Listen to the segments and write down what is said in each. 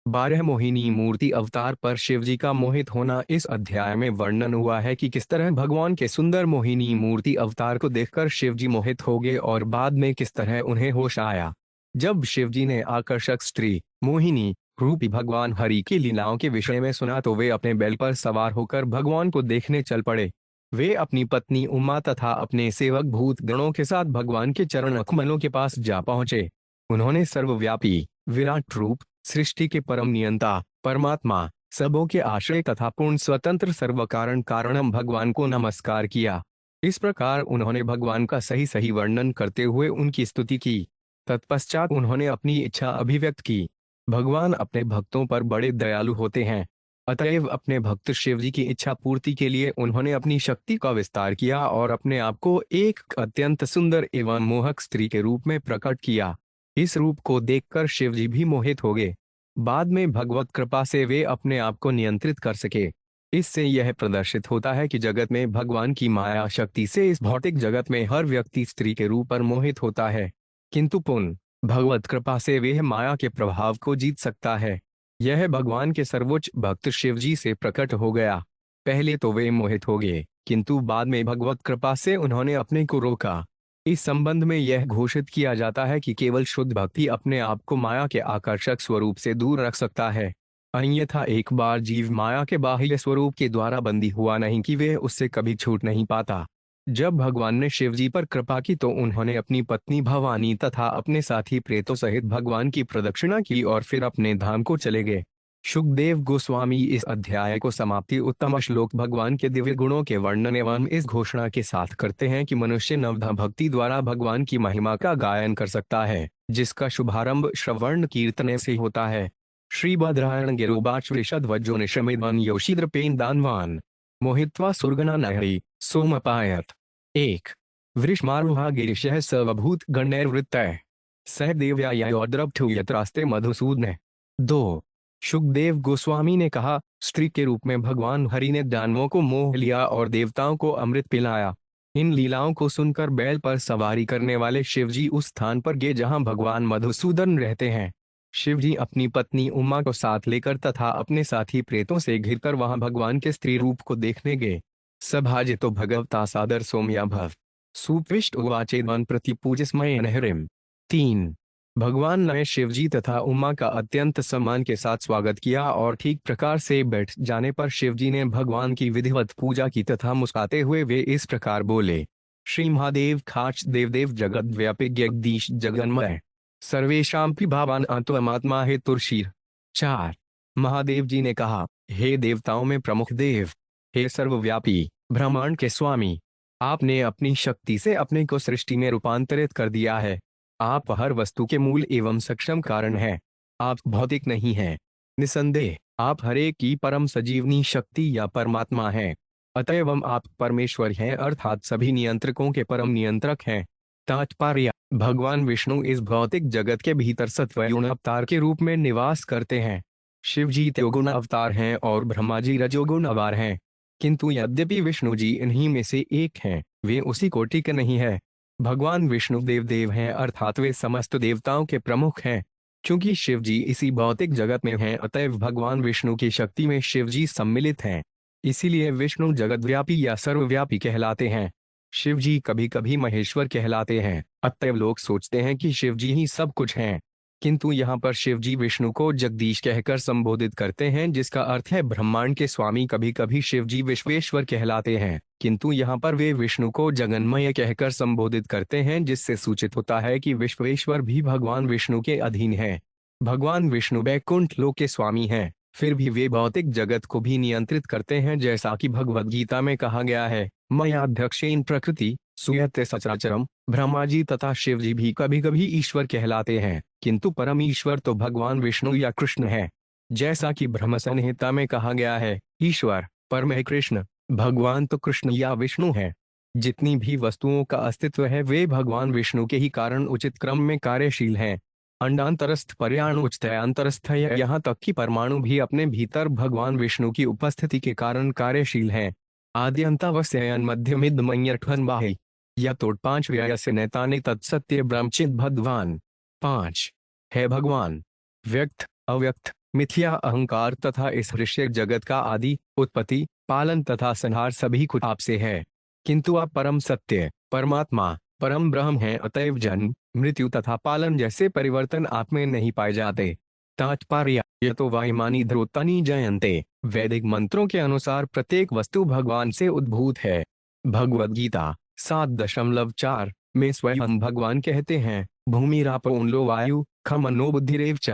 12 मोहिनी मूर्ति अवतार पर शिवजी का मोहित होना। इस अध्याय में वर्णन हुआ है कि किस तरह भगवान के सुंदर मोहिनी मूर्ति अवतार को देखकर शिवजी मोहित हो गए और बाद में किस तरह उन्हें होश आया। जब शिवजी ने आकर्षक स्त्री मोहिनी रूपी भगवान हरि की लीलाओं के विषय में सुना तो वे अपने बैल पर सवार होकर भगवान को देखने चल पड़े। वे अपनी पत्नी उमा तथा अपने सेवक भूत गणों के साथ भगवान के चरण कमलों के पास जा पहुंचे। उन्होंने सर्वव्यापी विराट रूप, सृष्टि के परम नियंता परमात्मा, सबों के आश्रय तथा पूर्ण स्वतंत्र सर्व कारण कारणम भगवान को नमस्कार किया। इस प्रकार उन्होंने भगवान का सही सही वर्णन करते हुए उनकी स्तुति की। तत्पश्चात उन्होंने अपनी इच्छा अभिव्यक्त की। भगवान अपने भक्तों पर बड़े दयालु होते हैं, अतएव अपने भक्त शिवजी की इच्छा पूर्ति के लिए उन्होंने अपनी शक्ति का विस्तार किया और अपने आप को एक अत्यंत सुंदर एवं मोहक स्त्री के रूप में प्रकट किया। इस रूप को देखकर शिवजी भी मोहित हो गए। बाद में भगवत कृपा से वे अपने आप को नियंत्रित कर सके। इससे यह प्रदर्शित होता है कि जगत में भगवान की माया शक्ति से इस भौतिक जगत में हर व्यक्ति स्त्री के रूप पर मोहित होता है, किंतु पुनः भगवत कृपा से वह माया के प्रभाव को जीत सकता है। यह भगवान के सर्वोच्च भक्त शिवजी से प्रकट हो गया। पहले तो वे मोहित हो गए, किंतु बाद में भगवत कृपा से उन्होंने अपने को रोका। इस संबंध में यह घोषित किया जाता है कि केवल शुद्ध भक्ति अपने आप को माया के आकर्षक स्वरूप से दूर रख सकता है। अन्यथा एक बार जीव माया के बाह्य स्वरूप के द्वारा बंदी हुआ नहीं कि वह उससे कभी छूट नहीं पाता। जब भगवान ने शिवजी पर कृपा की तो उन्होंने अपनी पत्नी भवानी तथा अपने साथी प्रेतों सहित भगवान की प्रदक्षिणा की और फिर अपने धाम को चले गए। सुखदेव गोस्वामी इस अध्याय को समाप्ति उत्तम श्लोक भगवान के दिव्य गुणों के वर्णन एवं इस घोषणा के साथ करते हैं कि मनुष्य नवधा भक्ति द्वारा भगवान की महिमा का गायन कर सकता है, जिसका शुभारंभ श्रवण कीर्तन से होता है। श्री भद्रायण गिरोबाच वृषध्वजो निशमिदवन योषिद्रपेन दानवान मोहित्वा सुरगना नहरी सोमपायत। 1 वृषमारुहा गिरिशः सर्वभूत गणैर्वृत्तः सह देव्यायोद्रभ्यो यत्रास्ते मधुसूदन। 2 सुखदेव गोस्वामी ने कहा, स्त्री के रूप में भगवान हरि ने दानवों को मोह लिया और देवताओं को अमृत पिलाया। इन लीलाओं को सुनकर बैल पर सवारी करने वाले शिवजी उस स्थान पर गए जहां भगवान मधुसूदन रहते हैं। शिवजी अपनी पत्नी उमा को साथ लेकर तथा अपने साथी प्रेतों से घिरकर वहां भगवान के स्त्री रूप को देखने गए। सभाजितो भगवता सादर सौम्या भव सुपविष्ट उवाचेदन प्रति पूजस्मय नहरिम। 3 भगवान ने शिवजी तथा उमा का अत्यंत सम्मान के साथ स्वागत किया और ठीक प्रकार से बैठ जाने पर शिवजी ने भगवान की विधिवत पूजा की तथा मुस्कुराते हुए वे इस प्रकार बोले, श्री महादेव खाच देवदेव जगत व्यापी जगदीश जगन्मय सर्वेशांपि भावान अंतमात्मा है तुरशीर। 4 महादेव जी ने कहा, हे देवताओं में प्रमुख देव, हे सर्वव्यापी ब्रह्मांड के स्वामी, आपने अपनी शक्ति से अपने को सृष्टि में रूपांतरित कर दिया है। आप हर वस्तु के मूल एवं सक्षम कारण हैं। आप भौतिक नहीं हैं। निसंदेह आप हर एक की परम सजीवनी शक्ति या परमात्मा हैं। अतएव आप परमेश्वर हैं, अर्थात सभी नियंत्रकों के परम नियंत्रक हैं। तात्पर्य, भगवान विष्णु इस भौतिक जगत के भीतर सत्वगुण अवतार के रूप में निवास करते हैं। शिव जी त्रिगुण अवतार हैं और ब्रह्मा जी रजोगुण अवतार हैं। किंतु यद्यपि विष्णु जी इन्हीं में से एक हैं, वे उसी कोटि के नहीं है। भगवान विष्णु देव हैं, अर्थात वे समस्त देवताओं के प्रमुख हैं। क्योंकि शिव जी इसी भौतिक जगत में हैं, अतएव भगवान विष्णु की शक्ति में शिव जी सम्मिलित हैं। इसीलिए विष्णु जगतव्यापी या सर्वव्यापी कहलाते हैं। शिव जी कभी कभी महेश्वर कहलाते हैं। अतएव लोग सोचते हैं कि शिव जी ही सब कुछ हैं। किंतु यहाँ पर शिव जी विष्णु को जगदीश कहकर संबोधित करते हैं, जिसका अर्थ है ब्रह्मांड के स्वामी। कभी कभी शिव जी विश्वेश्वर कहलाते हैं, किंतु यहाँ पर वे विष्णु को जगन्मय कहकर संबोधित करते हैं, जिससे सूचित होता है कि विश्वेश्वर भी भगवान विष्णु के अधीन है। भगवान विष्णु वैकुंठ लोक के स्वामी हैं, फिर भी वे भौतिक जगत को भी नियंत्रित करते हैं, जैसा कि भगवद गीता में कहा गया है, मयाध्यक्षेन प्रकृति सुयते सचराचरम। ब्रह्मा जी तथा शिव जी भी कभी कभी ईश्वर कहलाते हैं, किंतु परम ईश्वर तो भगवान विष्णु या कृष्ण है। जैसा कि ब्रह्म संहिता में कहा गया है, ईश्वर परम है कृष्ण, भगवान तो कृष्ण या विष्णु है। जितनी भी वस्तुओं का अस्तित्व है वे भगवान विष्णु के ही कारण उचित क्रम में कार्यशील हैं। अंडांतरस्थ पर्याणुच्तयांतरस्थ, यहाँ तक कि परमाणु भी अपने भीतर भगवान विष्णु की उपस्थिति के कारण कार्यशील हैं। आद्यंतावस्ययन मध्यमिदमयठन बाहि या तोड़ 5 व्ययस्य नेताने तत्सत्य ब्रह्मचिद भगवान। 5 है भगवान व्यक्त, अव्यक्त, मिथ्या अहंकार तथा इस दृश्य जगत का आदि, उत्पत्ति, पालन तथा संहार सभी कुछ आपसे है। किंतु आप परम सत्य, परमात्मा, परम ब्रह्म हैं, अतएव जन्म, मृत्यु तथा पालन जैसे परिवर्तन आप में नहीं पाए जाते। तात्पर्य यतो वायुमानी ध्रुतानी जयन्ते। वैदिक मंत्रों के अनुसार प्रत्येक वस्तु भगवान से उद्भूत है। भगवद गीता 7.4 में स्वयं भगवान कहते हैं, भूमिरापोऽन्लो वायु खम अन्नो बुद्धिरेव च।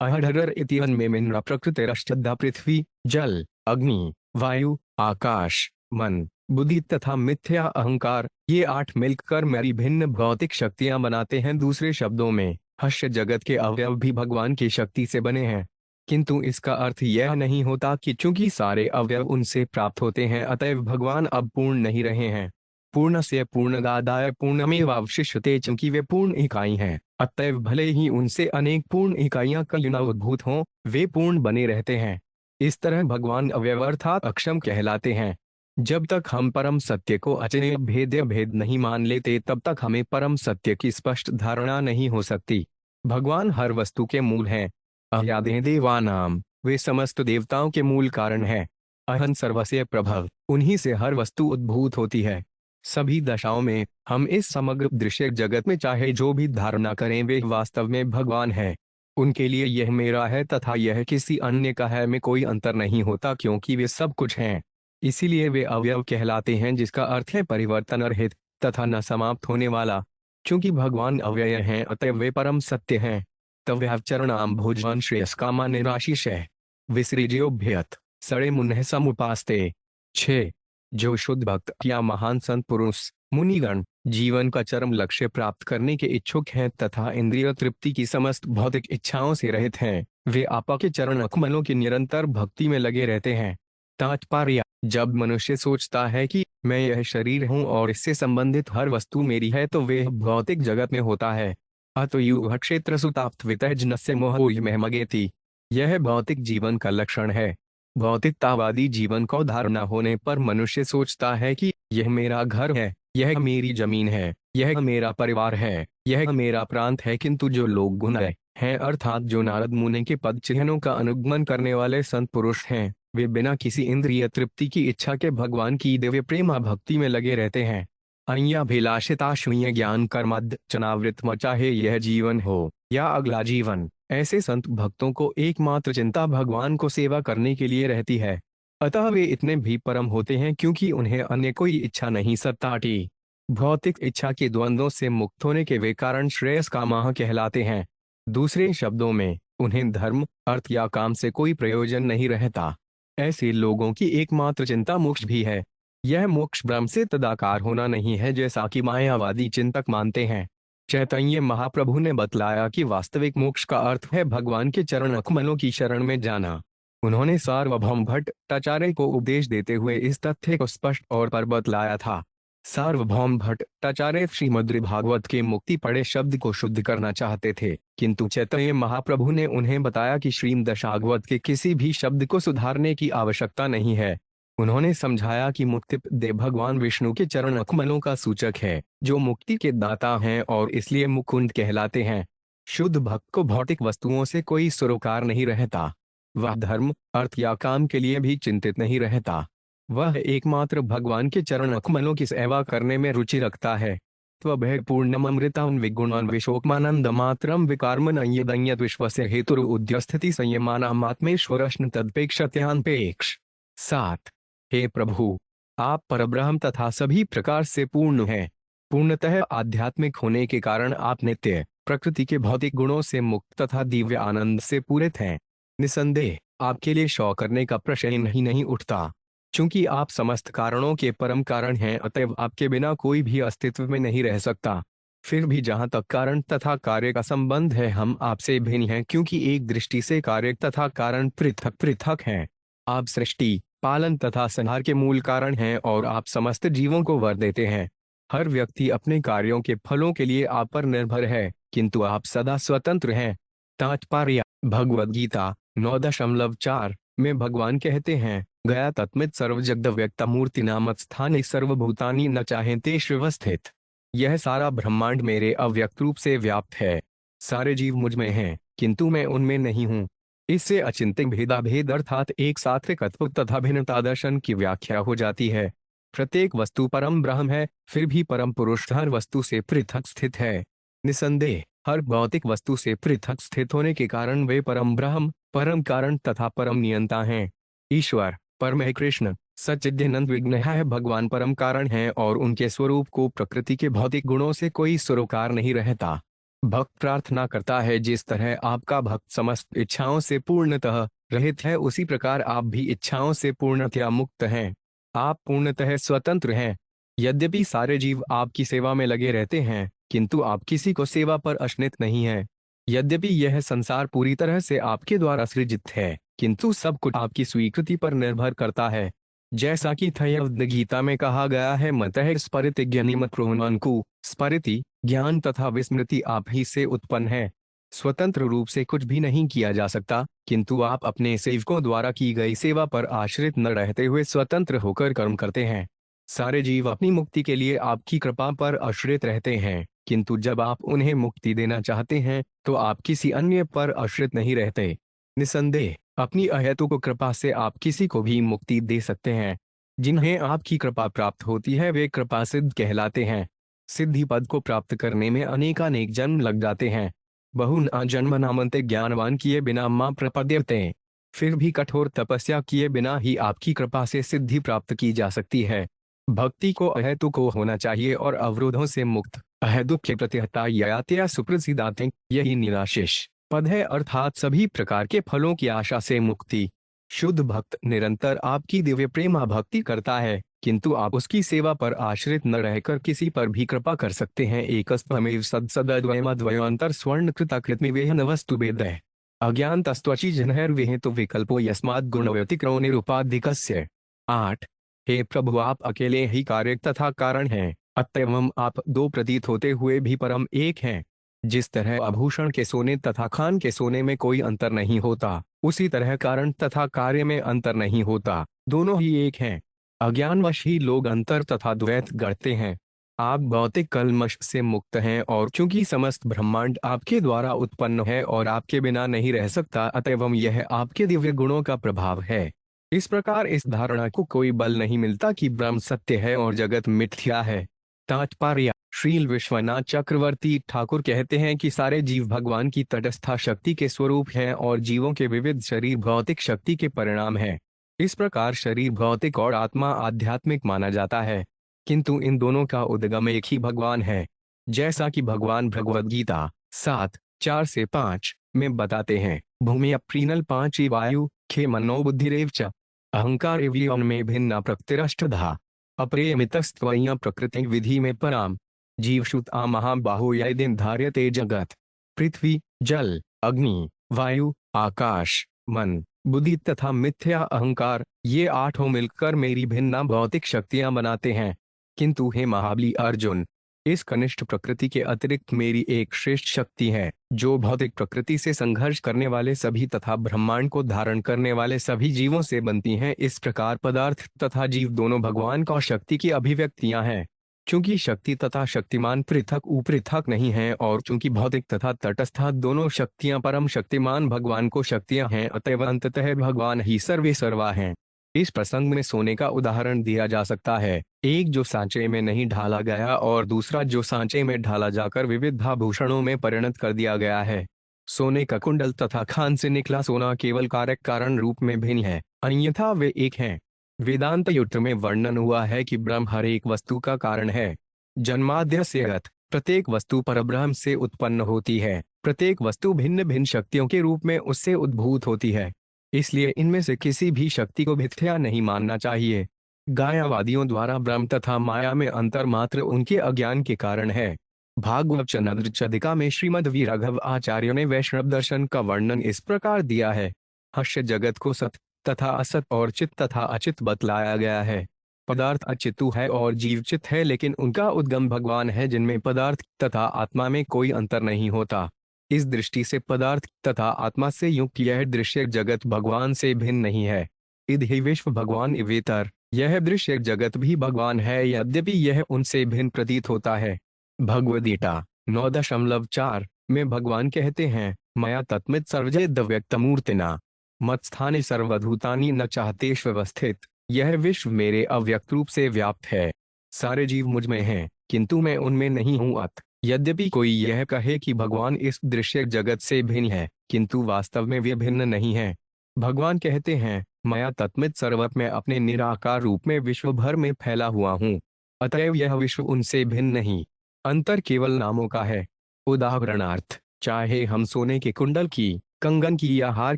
अहरहर इतिवन में मिन्र प्रकृतिरष्टधा पृथ्वी, जल, अग्नि, वायु, आकाश, मन, बुद्धि तथा मिथ्या अहंकार, ये 8 मिलकर मेरी भिन्न भौतिक शक्तियां बनाते हैं। दूसरे शब्दों में हष्य जगत के अवयव भी भगवान की शक्ति से बने हैं। किंतु इसका अर्थ यह नहीं होता कि चूंकि सारे अवयव उनसे प्राप्त होते हैं अतएव भगवान अब पूर्ण नहीं रहे हैं। पूर्ण से पूर्णगादाय पूर्णमेवावशिष्यते, चूंकि वे पूर्ण इकाई हैं अतएव भले ही उनसे अनेक पूर्ण इकाइयां कलयुग उद्भूत हों, वे पूर्ण बने रहते हैं। इस तरह भगवान अव्यय अर्थात अक्षम कहलाते हैं। जब तक हम परम सत्य को अचिन्त्य भेद्य भेद नहीं मान लेते तब तक हमें परम सत्य की स्पष्ट धारणा नहीं हो सकती। भगवान हर वस्तु के मूल हैं। अयादे देवानाम, वे समस्त देवताओं के मूल कारण है। अहं सर्वस्य प्रभव, उन्हीं से हर वस्तु उद्भूत होती है। सभी दशाओं में हम इस समग्र दृश्य जगत में चाहे जो भी धारणा करें वे वास्तव में भगवान है। उनके लिए यह मेरा है तथा यह किसी अन्य का है में कोई अंतर नहीं होता, क्योंकि वे सब कुछ हैं। इसीलिए वे अवयव कहलाते हैं, जिसका अर्थ है परिवर्तन रहित तथा न समाप्त होने वाला। चूंकि भगवान अव्यय हैं अतएव वे परम सत्य हैं। तव्याचरणाम भोजन श्रेयस्कामा निराशिषय विसृज्योभ्यत सड़े मुन्ह समुपास्ते। 6 जो शुद्ध भक्त या महान संत पुरुष मुनिगण जीवन का चरम लक्ष्य प्राप्त करने के इच्छुक हैं तथा इंद्रिय तृप्ति की समस्त भौतिक इच्छाओं से रहित हैं, वे आपा के चरण कमलों की निरंतर भक्ति में लगे रहते हैं। तात्पर्य जब मनुष्य सोचता है कि मैं यह शरीर हूँ और इससे संबंधित हर वस्तु मेरी है तो वे भौतिक जगत में होता है। अतयुह क्षेत्र सुताप्तवितजनस्य मोहमगेति, यह भौतिक जीवन का लक्षण है। भौतिकतावादी जीवन को धारणा होने पर मनुष्य सोचता है कि यह मेरा घर है, यह मेरी जमीन है, यह मेरा परिवार है, यह मेरा प्रांत है। किंतु जो लोग गुणः हैं अर्थात जो नारद मुनि के पद चिन्हों का अनुगमन करने वाले संत पुरुष हैं, वे बिना किसी इंद्रिय तृप्ति की इच्छा के भगवान की दिव्य प्रेमा भक्ति में लगे रहते हैं। अय्याभिलाषिता शून्य ज्ञान कर्मद चनावृतम, चाहे यह जीवन हो या अगला जीवन, ऐसे संत भक्तों को एकमात्र चिंता भगवान को सेवा करने के लिए रहती है। अतः वे इतने भी परम होते हैं क्योंकि उन्हें अन्य कोई इच्छा नहीं सताती। भौतिक इच्छा के द्वंद्वों से मुक्त होने के वे कारण श्रेयस कामाः कहलाते हैं। दूसरे शब्दों में उन्हें धर्म, अर्थ या काम से कोई प्रयोजन नहीं रहता। ऐसे लोगों की एकमात्र चिंता मोक्ष भी है। यह मोक्ष ब्रह्म से तदाकार होना नहीं है जैसा कि मायावादी चिंतक मानते हैं। चैतन्य महाप्रभु ने बतलाया कि वास्तविक मोक्ष का अर्थ है भगवान के चरण कमलों की शरण में जाना। उन्होंने सार्वभौम भट्टाचार्य को उपदेश देते हुए इस तथ्य को स्पष्ट तौर पर बतलाया था। सार्वभौम भट्टाचार्य श्रीमद् भागवत के मुक्ति पड़े शब्द को शुद्ध करना चाहते थे, किंतु चैतन्य महाप्रभु ने उन्हें बताया कि श्रीमद्भागवत के किसी भी शब्द को सुधारने की आवश्यकता नहीं है। उन्होंने समझाया कि मुक्ति देव भगवान विष्णु के चरण कमलों का सूचक है, जो मुक्ति के दाता हैं और इसलिए मुकुंद कहलाते हैं। शुद्ध भक्त को भौतिक वस्तुओं से कोई सरोकार नहीं रहता। वह धर्म, अर्थ या काम के लिए भी चिंतित नहीं रहता। वह एकमात्र भगवान के चरण कमलों की सेवा करने में रुचि रखता है। त्वभय पूर्णममृतान् विगुणान् विशोकमानंद मात्रम विकारमन यदन्यत विश्वस्य हेतुर उद्यस्थिति संयमानामात्मेश्वरश्न तदपेक्षत्यान्पेक्ष। 7 हे प्रभु, आप परब्रह्म तथा सभी प्रकार से पूर्ण हैं। पूर्णतः आध्यात्मिक होने के कारण आप नित्य, प्रकृति के भौतिक गुणों से मुक्त तथा दिव्य आनंद से पूरित हैं। निसंदेह आपके लिए शौक करने का प्रश्न ही नहीं उठता। चूंकि आप समस्त कारणों के परम कारण हैं अतएव आपके बिना कोई भी अस्तित्व में नहीं रह सकता। फिर भी जहाँ तक कारण तथा कार्य का संबंध है हम आपसे भिन्न हैं, क्योंकि एक दृष्टि से कार्य तथा कारण पृथक पृथक हैं। आप सृष्टि, पालन तथा संहार के मूल कारण हैं और आप समस्त जीवों को वर देते हैं। हर व्यक्ति अपने कार्यों के फलों के लिए आप पर निर्भर है, किंतु आप सदा स्वतंत्र हैं। तात्पर्य भगवद गीता 9.4 में भगवान कहते हैं, गया तत्मित सर्वजगद व्यक्ता मूर्ति नामत स्थाने सर्वभूतानि न चाहेते शिवस्थित। यह सारा ब्रह्मांड मेरे अव्यक्त रूप से व्याप्त है। सारे जीव मुझ में हैं, किंतु मैं उनमें नहीं हूँ। इससे अचिंत्य भेदाभेद अर्थात एक साथ एकत्व तथा भिन्नता दर्शन की व्याख्या हो जाती है। प्रत्येक वस्तु परम ब्रह्म है, फिर भी परम पुरुष हर वस्तु से पृथक स्थित है। निसंदेह हर भौतिक वस्तु से पृथक स्थित होने के कारण वे परम ब्रह्म, परम कारण तथा परम नियंता हैं। ईश्वर परम कृष्ण सच्चिदानंद विघ्न है, भगवान परम कारण है और उनके स्वरूप को प्रकृति के भौतिक गुणों से कोई सरोकार नहीं रहता। भक्त प्रार्थना करता है, जिस तरह आपका भक्त समस्त इच्छाओं से पूर्णतः रहित है, उसी प्रकार आप भी इच्छाओं से पूर्णतया मुक्त हैं। आप पूर्णतः स्वतंत्र हैं। यद्यपि सारे जीव आपकी सेवा में लगे रहते हैं, किंतु आप किसी को सेवा पर अशनित नहीं हैं। यद्यपि यह संसार पूरी तरह से आपके द्वारा सृजित है, किंतु सब कुछ आपकी स्वीकृति पर निर्भर करता है। जैसा कि थयवद गीता में कहा गया है, मतः स्फुरति ज्ञानिमत प्रोन्वन्कु, स्फुरति ज्ञान तथा विस्मृति आप ही से उत्पन्न है। स्वतंत्र रूप से कुछ भी नहीं किया जा सकता, किंतु आप अपने सेवकों द्वारा की गई सेवा पर आश्रित न रहते हुए स्वतंत्र होकर कर्म करते हैं। सारे जीव अपनी मुक्ति के लिए आपकी कृपा पर आश्रित रहते हैं, किंतु जब आप उन्हें मुक्ति देना चाहते हैं तो आप किसी अन्य पर आश्रित नहीं रहते। निसंदेह अपनी अहेतुक कृपा से आप किसी को भी मुक्ति दे सकते हैं। जिन्हें आपकी कृपा प्राप्त होती है वे कृपा सिद्ध कहलाते हैं। सिद्धि पद को प्राप्त करने में अनेकानेक जन्म लग जाते हैं। बहुना जन्म नामन्ते ज्ञानवान किए बिना मां प्रपद्यते। फिर भी कठोर तपस्या किए बिना ही आपकी कृपा से सिद्धि प्राप्त की जा सकती है। भक्ति को अहेतुक होना चाहिए और अवरोधों से मुक्त। अहेतुक के प्रत्यहता ययातया सुप्रसिद्धाते, यही निराशिष पद है, अर्थात सभी प्रकार के फलों की आशा से मुक्ति। शुद्ध भक्त निरंतर आपकी दिव्य प्रेमा भक्ति करता है, किंतु आप उसकी सेवा पर आश्रित न रहकर किसी पर भी कृपा कर सकते हैं। एकस्त्वमेव सदसदद्वयमद्वयोऽन्तर स्वर्णकृताकृतिमिवेह नवस्तु वेदः अज्ञानतस्त्वचि जनैर्विहितो विकल्पो यस्माद् गुणव्यतिक्रमो निरुपाधिकस्य। 8 हे प्रभु, आप अकेले ही कार्य तथा कारण हैं, अतएव आप दो प्रतीत होते हुए भी परम एक हैं। जिस तरह आभूषण के सोने तथा खान के सोने में कोई अंतर नहीं होता, उसी तरह कारण तथा कार्य में अंतर नहीं होता, दोनों ही एक हैं। अज्ञानवश ही लोग अंतर तथा द्वैत गढ़ते हैं। आप भौतिक कलमश से मुक्त हैं और चूंकि समस्त ब्रह्मांड आपके द्वारा उत्पन्न है और आपके बिना नहीं रह सकता, अतएव यह आपके दिव्य गुणों का प्रभाव है। इस प्रकार इस धारणा को कोई बल नहीं मिलता कि ब्रह्म सत्य है और जगत मिथ्या है। तात्पर्य श्रील विश्वनाथ चक्रवर्ती ठाकुर कहते हैं कि सारे जीव भगवान की तटस्था शक्ति के स्वरूप हैं और जीवों के विविध शरीर भौतिक शक्ति के परिणाम हैं। इस प्रकार शरीर भौतिक और आत्मा आध्यात्मिक माना जाता है, किंतु इन दोनों का उद्गम एक ही भगवान है। जैसा कि भगवान भगवद गीता 7:4-5 में बताते हैं, भूमि अप्रीनल 5 वायु खे मनो बुद्धिरेव च अहंकार एवं में भिन्ना प्रकृतिरष्टधा अप्रेयमितस्त्वय्या प्रकृति विधि में पराम जीवशुत आ महाबाहो यदिन धार्यते जगत। पृथ्वी जल अग्नि वायु आकाश मन बुद्धि तथा मिथ्या अहंकार, ये आठों मिलकर मेरी भिन्ना भौतिक शक्तियां बनाते हैं, किंतु हे महाबली अर्जुन, इस कनिष्ठ प्रकृति के अतिरिक्त मेरी एक श्रेष्ठ शक्ति है, जो भौतिक प्रकृति से संघर्ष करने वाले सभी तथा ब्रह्मांड को धारण करने वाले सभी जीवों से बनती हैं। इस प्रकार पदार्थ तथा जीव दोनों भगवान का शक्ति की अभिव्यक्तियां हैं। चूंकि शक्ति तथा शक्तिमान पृथक पृथक नहीं हैं और चूंकि भौतिक तथा तटस्थ दोनों शक्तियां परम शक्तिमान भगवान को शक्तियां हैं, अतएव अंततः भगवान ही सर्वे सर्वा हैं। इस प्रसंग में सोने का उदाहरण दिया जा सकता है, एक जो सांचे में नहीं ढाला गया और दूसरा जो सांचे में ढाला जाकर विविध आभूषणों में परिणत कर दिया गया है। सोने का कुंडल तथा खान से निकला सोना केवल कारक कारण रूप में भिन्न है, अन्यथा वे एक हैं। वेदांत युक्त में वर्णन हुआ है कि ब्रह्म हर एक वस्तु का कारण है। जन्माद्यस्यगत प्रत्येक वस्तु परब्रह्म से उत्पन्न होती है। प्रत्येक वस्तु भिन्न भिन्न शक्तियों के रूप में उससे उद्भूत होती है, इसलिए इनमें से किसी भी शक्ति को मिथ्या नहीं मानना चाहिए। गायावादियों द्वारा ब्रह्म तथा माया में अंतर मात्र उनके अज्ञान के कारण है। भागवत चंद्रचदिका में श्रीमद वीराघव आचार्य ने वैष्णव दर्शन का वर्णन इस प्रकार दिया है। हश्य जगत को सत तथा असत और चित तथा अचित बतलाया गया है। पदार्थ अचितु है और जीव चित है, लेकिन उनका उद्गम भगवान है, जिनमें पदार्थ तथा आत्मा में कोई अंतर नहीं होता। इस दृष्टि से पदार्थ तथा आत्मा से युक्त यह दृश्य जगत भगवान से भिन्न नहीं है। इद ही विश्व भगवान इवेतर, यह दृश्य जगत भी भगवान है, यद्यपि यह उनसे भिन्न प्रतीत होता है। भगवद गीता 9:4 में भगवान कहते हैं, मया तत्मित सर्वजेद व्यक्तमूर्तिना मत्स्थाने सर्वभूतानि न चाहतेष्व व्यवस्थित। यह विश्व मेरे अव्यक्त रूप से व्याप्त है। सारे जीव मुझ में हैं, किंतु मैं उनमें नहीं हूँ। अत यद्यपि कोई यह कहे कि भगवान इस दृश्य जगत से भिन्न है, किंतु वास्तव में वे भिन्न नहीं है। भगवान कहते हैं, मया तत्मित सर्वत में अपने निराकार रूप में विश्व भर में फैला हुआ हूँ। अतएव यह विश्व उनसे भिन्न नहीं, अंतर केवल नामों का है। उदाहरणार्थ, चाहे हम सोने के कुंडल की, कंगन की या हार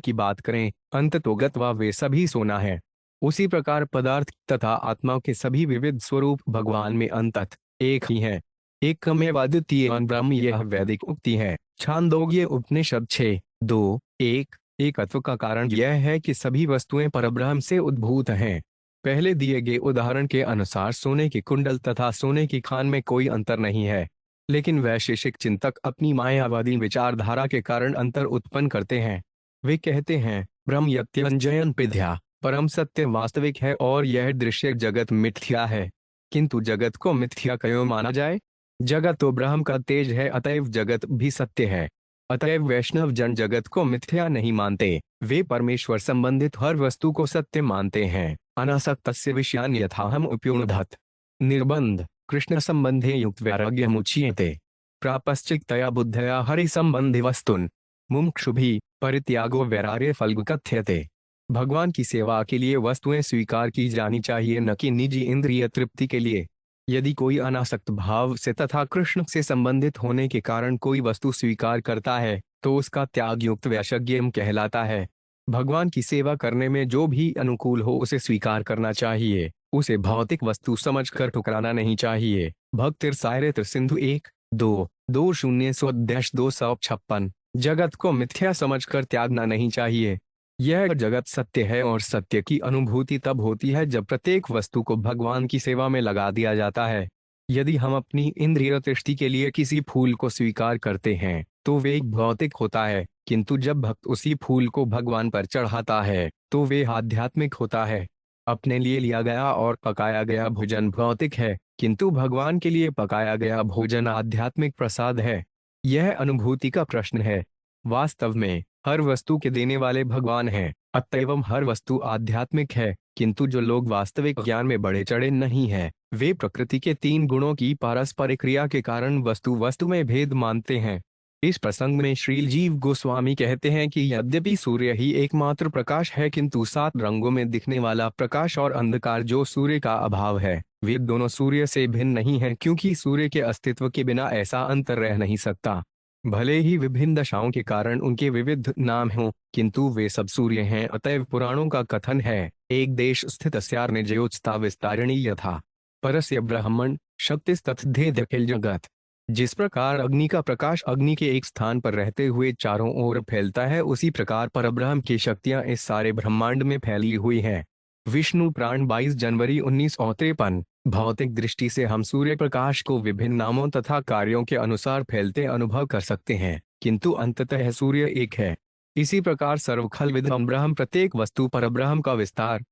की बात करें, अंततोगत्वा वे सभी सोना है। उसी प्रकार पदार्थ तथा आत्मा के सभी विविध स्वरूप भगवान में अंतत एक ही है। एकमेवाद्वितीय ब्रह्म, यह वैदिक उक्ति है। छांदोग्य उपनिषद 6:2-1। एकत्व का कारण यह है कि सभी वस्तुएं परब्रह्म से उद्भूत हैं। पहले दिए गए उदाहरण के अनुसार सोने के कुंडल तथा सोने की खान में कोई अंतर नहीं है, लेकिन वैशेषिक चिंतक अपनी मायावादी विचारधारा के कारण अंतर उत्पन्न करते हैं। वे कहते हैं, ब्रह्म यत्यंजयन पिध्या, परम सत्य वास्तविक है और यह दृश्य जगत मिथ्या है। किंतु जगत को मिथ्या क्यों माना जाए? जगत तो ब्रह्म का तेज है, अतएव जगत भी सत्य है। अतएव वैष्णव जन जगत को मिथ्या नहीं मानते, वे परमेश्वर संबंधित हर वस्तु को सत्य मानते हैं। अनासक्तस्य विषयान् यथाहम उपयुणधत्। निर्बंध, कृष्ण संबंधे युक्त वैराग्य मुच्यते। प्रापश्चित्तया बुद्धया हरि संबंधी वस्तुन मुमुक्षुभिः परित्यागो वैराग्य फल कथ्यते। भगवान की सेवा के लिए वस्तुएं स्वीकार की जानी चाहिए, न कि निजी इंद्रिय तृप्ति के लिए। यदि कोई अनासक्त भाव से तथा कृष्ण से संबंधित होने के कारण कोई वस्तु स्वीकार करता है, तो उसका त्याग युक्त वैशज्ञ कहलाता है। भगवान की सेवा करने में जो भी अनुकूल हो उसे स्वीकार करना चाहिए, उसे भौतिक वस्तु समझकर ठुकराना नहीं चाहिए। भक्तिरसायत्र सिंधु 1-2-20-256। जगत को मिथ्या समझकर त्यागना नहीं चाहिए। यह जगत सत्य है और सत्य की अनुभूति तब होती है जब प्रत्येक वस्तु को भगवान की सेवा में लगा दिया जाता है। यदि हम अपनी इंद्रिय दृष्टि के लिए किसी फूल को स्वीकार करते हैं, तो वे एक भौतिक होता है, किंतु जब भक्त उसी फूल को भगवान पर चढ़ाता है, तो वे आध्यात्मिक होता है। अपने लिए लिया गया और पकाया गया भोजन भौतिक है, किंतु भगवान के लिए पकाया गया भोजन आध्यात्मिक प्रसाद है। यह अनुभूति का प्रश्न है। वास्तव में हर वस्तु के देने वाले भगवान हैं, अतएव हर वस्तु आध्यात्मिक है। किंतु जो लोग वास्तविक ज्ञान में बड़े चढ़े नहीं हैं, वे प्रकृति के 3 गुणों की पारस्परिक क्रिया के कारण वस्तु वस्तु में भेद मानते हैं। इस प्रसंग में श्रील जीव गोस्वामी कहते हैं कि यद्यपि सूर्य ही एकमात्र प्रकाश है, किंतु 7 रंगों में दिखने वाला प्रकाश और अंधकार जो सूर्य का अभाव है, वे दोनों सूर्य से भिन्न नहीं हैं, क्योंकि सूर्य के अस्तित्व के बिना ऐसा अंतर रह नहीं सकता। भले ही विभिन्न दशाओं के कारण उनके विविध नाम हों, किंतु वे सब सूर्य हैं। अतएव पुराणों का कथन है, एक देश स्थित स्यार्ने ज्योत्स्ता विस्तारिणी यथा परस्य ब्रह्मण शक्तिस्तथेदखिल जगत। जिस प्रकार अग्नि का प्रकाश अग्नि के एक स्थान पर रहते हुए चारों ओर फैलता है, उसी प्रकार परब्रह्म की शक्तियां इस सारे ब्रह्मांड में फैली हुई हैं। विष्णु पुराण 22 जनवरी 1953। भौतिक दृष्टि से हम सूर्य प्रकाश को विभिन्न नामों तथा कार्यों के अनुसार फैलते अनुभव कर सकते हैं, किंतु अंततः सूर्य एक है। इसी प्रकार सर्वखलविदं ब्रह्म, प्रत्येक वस्तु परब्रह्म का विस्तार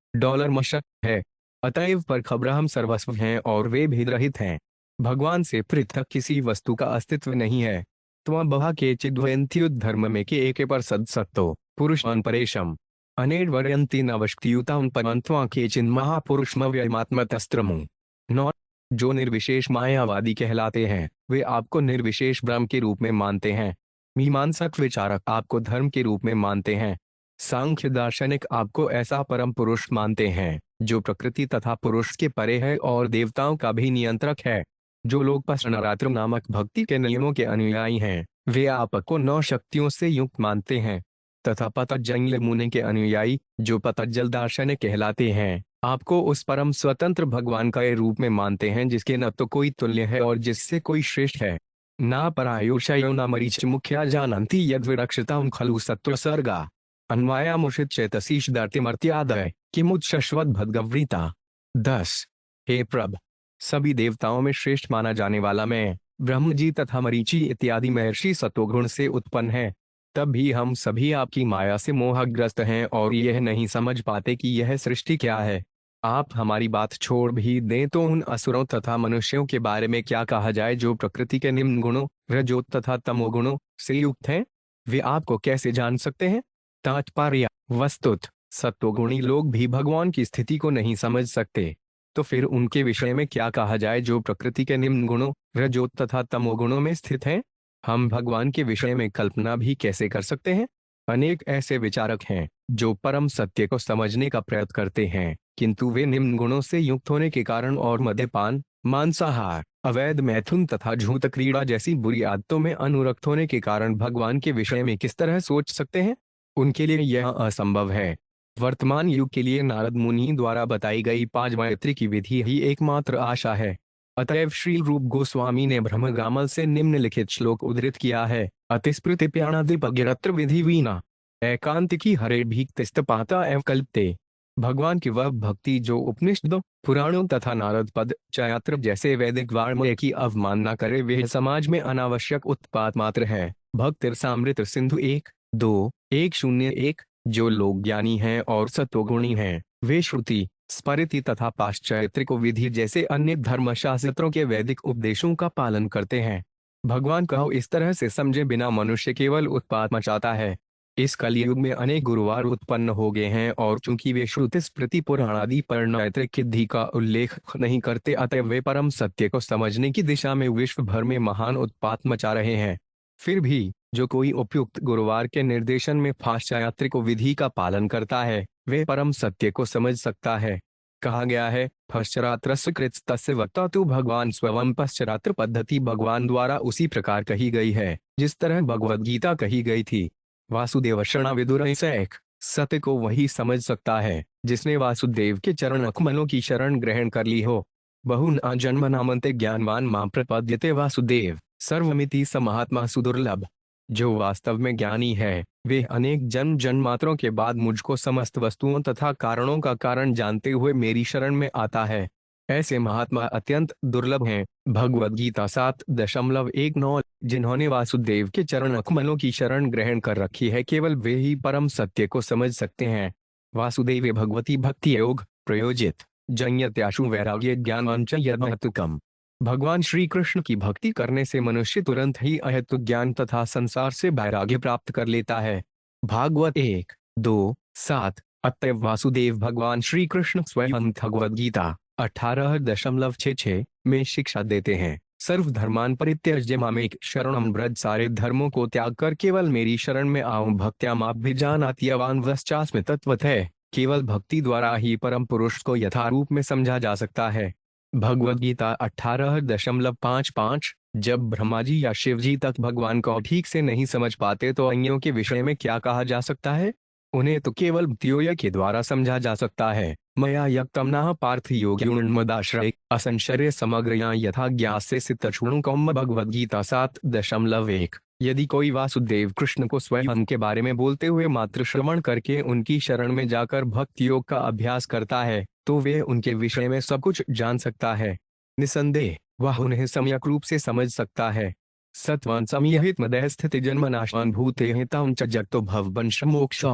$मशक है। अतएव परब्रह्म सर्वस्व हैं और वे भेद रहित हैं। भगवान से पृथक किसी वस्तु का अस्तित्व नहीं है। त्वं के चिद्वयन्त्युद्धर्म में के एके पर सत्तो पुरुषं परेशम अनेर्वर्यन्ति नवष्टियुतां परंत्वा केचिन् महापुरुषमव्ययमात्मतस्त्रमु। नौ, जो निर्विशेष मायावादी कहलाते हैं, वे आपको निर्विशेष ब्रह्म के रूप में मानते हैं। मीमांसक विचारक आपको धर्म के रूप में मानते हैं। सांख्य दार्शनिक आपको ऐसा परम पुरुष मानते हैं जो प्रकृति तथा पुरुष के परे है और देवताओं का भी नियंत्रक है। जो लोग पशनरात्र नामक भक्ति के नियमों के अनुयायी हैं, वे आपको 9 शक्तियों से युक्त मानते हैं। तथा पतंजलि मुनि के अनुयायी, जो पतंजल दार्शनिक कहलाते हैं, आपको उस परम स्वतंत्र भगवान का रूप में मानते हैं जिसके न तो कोई तुल्य है और जिससे कोई श्रेष्ठ है। ना परायुषयो न मरीच मुख्या जानन्ति यद्विरक्षितं खलु सत्त्वसर्गा अन्वायामुषित चेतसीश दर्तिमर्त्यादय किमुच्चश्वत भद्गवृता। 10। हे प्रभ, सभी देवताओं में श्रेष्ठ माना जाने वाला मैं ब्रह्म जी तथा मरीचि इत्यादि महर्षि सत्वगुण से उत्पन्न है। तब भी हम सभी आपकी माया से मोहग्रस्त हैं और यह नहीं समझ पाते कि यह सृष्टि क्या है। आप हमारी बात छोड़ भी दें तो उन असुरों तथा मनुष्यों के बारे में क्या कहा जाए जो प्रकृति के निम्न गुणों रजो तथा तमोगुणों से युक्त हैं। वे आपको कैसे जान सकते हैं? तात्पर्य: वस्तुत सत्वगुणी लोग भी भगवान की स्थिति को नहीं समझ सकते, तो फिर उनके विषय में क्या कहा जाए जो प्रकृति के निम्न गुणों रजो तथा तमोगुणों में स्थित हैं? हम भगवान के विषय में कल्पना भी कैसे कर सकते हैं? अनेक ऐसे विचारक हैं जो परम सत्य को समझने का प्रयत्न करते हैं, किंतु वे निम्न गुणों से युक्त होने के कारण और मद्यपान, मांसाहार, अवैध मैथुन तथा झूठ क्रीड़ा जैसी बुरी आदतों में अनुरक्त होने के कारण भगवान के विषय में किस तरह सोच सकते हैं? उनके लिए यह असंभव है। वर्तमान युग के लिए नारद मुनि द्वारा बताई गई 5 गायत्री की विधि ही एकमात्र आशा है। अतएव श्री रूप गोस्वामी ने ब्रह्मगामल से निम्नलिखित श्लोक उद्धृत किया है: अतिस्मृतिप्याणादिपगिरत्र विधि वीणा एकांतिकी हरे भीक्तिस्तपाता एव कल्पते। भगवान की वह भक्ति जो उपनिषदों, पुराणों तथा नारद पद चयात्र जैसे वैदिक वाङ्मय की अवमानना करे, वे समाज में अनावश्यक उत्पात मात्र है। भक्तिरसामृत सिंधु 1-2-101। जो लोग ज्ञानी हैं और सत्वगुणी हैं, वे श्रुति, स्मृति तथा पाश्चात्य विधि जैसे अन्य धर्मशास्त्रों के वैदिक उपदेशों का पालन करते हैं। भगवान को इस तरह से समझे बिना मनुष्य केवल उत्पात मचाता है। इस कलयुग में अनेक गुरुवार उत्पन्न हो गए हैं और चूंकि वे श्रुति स्मृति पुराण आदि परणायत्रिक विधि का उल्लेख नहीं करते, अतः वे परम सत्य को समझने की दिशा में विश्व भर में महान उत्पात मचा रहे हैं। फिर भी जो कोई उपयुक्त गुरुवार के निर्देशन में पाश्चात्य विधि का पालन करता है, वे परम सत्य को समझ सकता है। कहा गया है, पश्चात्रस्य कृत तस्य वक्ता तु भगवान स्वयं। पश्चात्र पद्धति भगवान द्वारा उसी प्रकार कही गई है जिस तरह भगवद गीता कही गई थी। वासुदेव शरणा विदुर एक सत्य को वही समझ सकता है जिसने वासुदेव के चरण कमलों की शरण ग्रहण कर ली हो। बहुना जन्म नामन्ते ज्ञानवान मां प्रपद्यते वासुदेव सर्वमिति स महात्मा सुदुर्लभ। जो वास्तव में ज्ञानी है, वे अनेक जन्म जन्मांतरों के बाद मुझको समस्त वस्तुओं तथा कारणों का कारण जानते हुए मेरी शरण में आता है। ऐसे महात्मा अत्यंत दुर्लभ हैं। भगवद गीता 7:19। जिन्होंने वासुदेव के चरण कमलों की शरण ग्रहण कर रखी है, केवल वे ही परम सत्य को समझ सकते हैं। वासुदेव भगवती भक्ति योग प्रयोजित जन्यत्याशु वैराग्य ज्ञानवंच यद्महत्तुकम्। भगवान श्री कृष्ण की भक्ति करने से मनुष्य तुरंत ही अहेतुक ज्ञान तथा संसार से वैराग्य प्राप्त कर लेता है। भागवत 1-2-7। अतएव वासुदेव भगवान श्री कृष्ण स्वयं भगवद गीता 18:66 में शिक्षा देते हैं: सर्वधर्मान परित्यज्य मामेक शरणम व्रज। सारे धर्मों को त्याग कर केवल मेरी शरण में आओ। भक्त्या माभ्यजानाति यवान वश्चास्मि तत्त्वतः। केवल भक्ति द्वारा ही परम पुरुष को यथारूप में समझा जा सकता है। भगवद गीता 18:55। जब ब्रह्मा जी या शिव जी तक भगवान को ठीक से नहीं समझ पाते, तो अन्यों के विषय में क्या कहा जा सकता है? उन्हें तो केवल भक्तियोग के द्वारा समझा जा सकता है। मया यक्तम नाह पार्थ योगिमदाश्रय असंशर्य समग्र यथा ज्ञासे सिद्धचूर्ण कौम। भगवद गीता 7:1। यदि कोई वासुदेव कृष्ण को स्वयं के बारे में बोलते हुए मात्र श्रवण करके उनकी शरण में जाकर भक्ति योग का अभ्यास करता है, तो वे उनके विषय में सब कुछ जान सकता है। निसंदेह वह उन्हें सम्यक रूप से समझ सकता है। सत्वन संयहित मदय स्थित जन्मनाशान भूते हितां च जगतो भववंश मोक्ष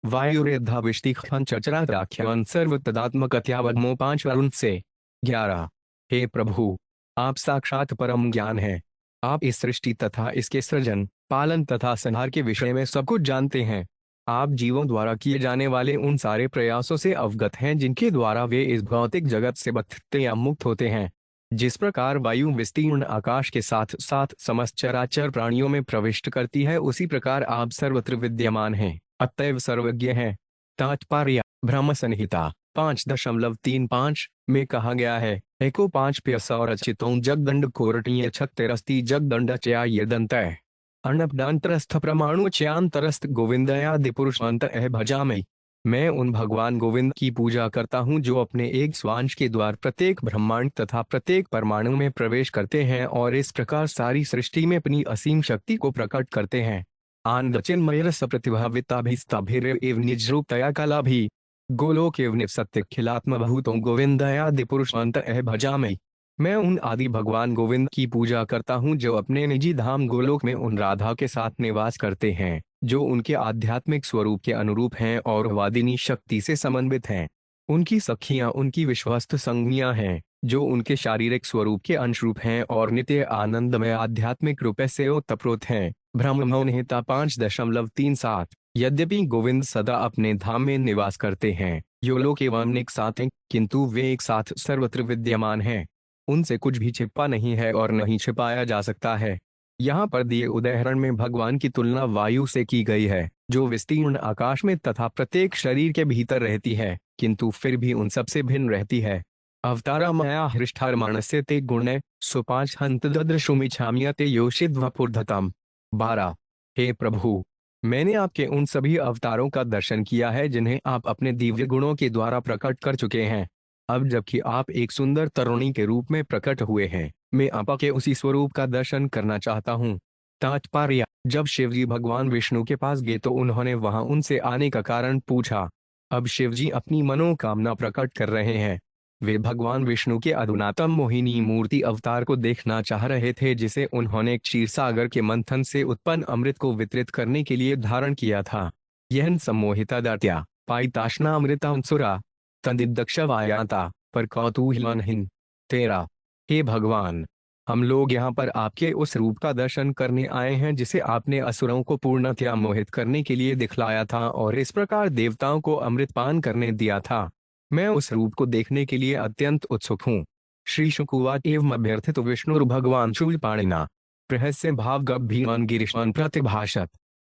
वायुरेधाविष्टिखं चचराख्यान सर्व तदात्मकत्यावगमो 5 वरुण से 11। हे प्रभु, आप साक्षात परम ज्ञान हैं। आप इस सृष्टि तथा इसके सृजन, पालन तथा संहार के विषय में सब कुछ जानते हैं। आप जीवों द्वारा किए जाने वाले उन सारे प्रयासों से अवगत हैं जिनके द्वारा वे इस भौतिक जगत से बंधते या मुक्त होते हैं। जिस प्रकार वायु विस्तीर्ण आकाश के साथ साथ समस्त चराचर प्राणियों में प्रविष्ट करती है, उसी प्रकार आप सर्वत्र विद्यमान हैं, अतएव सर्वज्ञ हैं। तात्पर्य: ब्रह्म संहिता 5:35 में कहा गया है, एको 5 प्यसौरचितों जगदंड कोरटीय छत्तेरस्ती जगदंड चया यदंत अर्णपदांतरस्थ प्रमाणु चयांतरस्थ गोविंदयादि पुरुषांत भजामि। मैं उन भगवान गोविंद की पूजा करता हूँ जो अपने एक स्वांश के द्वार प्रत्येक ब्रह्मांड तथा प्रत्येक परमाणु में प्रवेश करते हैं और इस प्रकार सारी सृष्टि में अपनी असीम शक्ति को प्रकट करते हैं। आनंद चिन्मय सप्रतिभाविताभिस्ताभिरेव निजरूपतया कला भी गोलोक एवं सत्य खिलात्म भूतों गोविंदयादि पुरुषांत भजामि। मैं उन आदि भगवान गोविंद की पूजा करता हूँ जो अपने निजी धाम गोलोक में उन राधा के साथ निवास करते हैं, जो उनके आध्यात्मिक स्वरूप के अनुरूप हैं और वादिनी शक्ति से समन्वित हैं। उनकी सखियां उनकी विश्वस्त संज्ञा हैं, जो उनके शारीरिक स्वरूप के अंशरूप हैं और नित्य आनंदमय आध्यात्मिक रूप से ओतप्रोत हैं। ब्रह्मोन्हिता 5.37। यद्यपि गोविंद सदा अपने धाम में निवास करते हैं, यो लोक एवं एक साथ हैं, किंतु वे एक साथ सर्वत्र विद्यमान हैं। उनसे कुछ भी छिपा नहीं है और नहीं छिपाया जा सकता है। यहाँ पर दिए उदाहरण में भगवान की तुलना वायु से की गई है, जो विस्तीर्ण आकाश में तथा प्रत्येक शरीर के भीतर रहती है, किंतु फिर भी उन सबसे भिन्न रहती है। अवतारा मया हृष्टारमाणस्य ते गुणे सुपांच हंत ददृशुमिच्छाम्यते योषित वपुर्धतम। 12। हे प्रभु, मैंने आपके उन सभी अवतारों का दर्शन किया है जिन्हें आप अपने दिव्य गुणों के द्वारा प्रकट कर चुके हैं। अब जबकि आप एक सुंदर तरुणी के रूप में प्रकट हुए हैं, मैं आपके उसी स्वरूप का दर्शन करना चाहता हूँ। तात्पर्य: जब शिवजी भगवान विष्णु के पास गए तो उन्होंने वहां उनसे आने का कारण पूछा। अब शिवजी अपनी मनोकामना प्रकट कर रहे हैं। वे भगवान विष्णु के अधुनातम मोहिनी मूर्ति अवतार को देखना चाह रहे थे, जिसे उन्होंने क्षीर सागर के मंथन से उत्पन्न अमृत को वितरित करने के लिए धारण किया था। यह सम्मोहिता दत्या पाइताशना अमृतांसुरा तदिदक्षवायाता पर कौतूहलनहीन। 13। हे भगवान, हम लोग यहाँ पर आपके उस रूप का दर्शन करने आए हैं जिसे आपने असुरों को पूर्णतया मोहित करने के लिए दिखलाया था और इस प्रकार देवताओं को अमृत पान करने दिया था। मैं उस रूप को देखने के लिए अत्यंत उत्सुक हूँ। श्री शुकुवाच एवं अभ्यर्थित विष्णुर्भगवान शूलपाणिना रहस्य भाव गंभीरन गिरीशन प्रतिभाषत।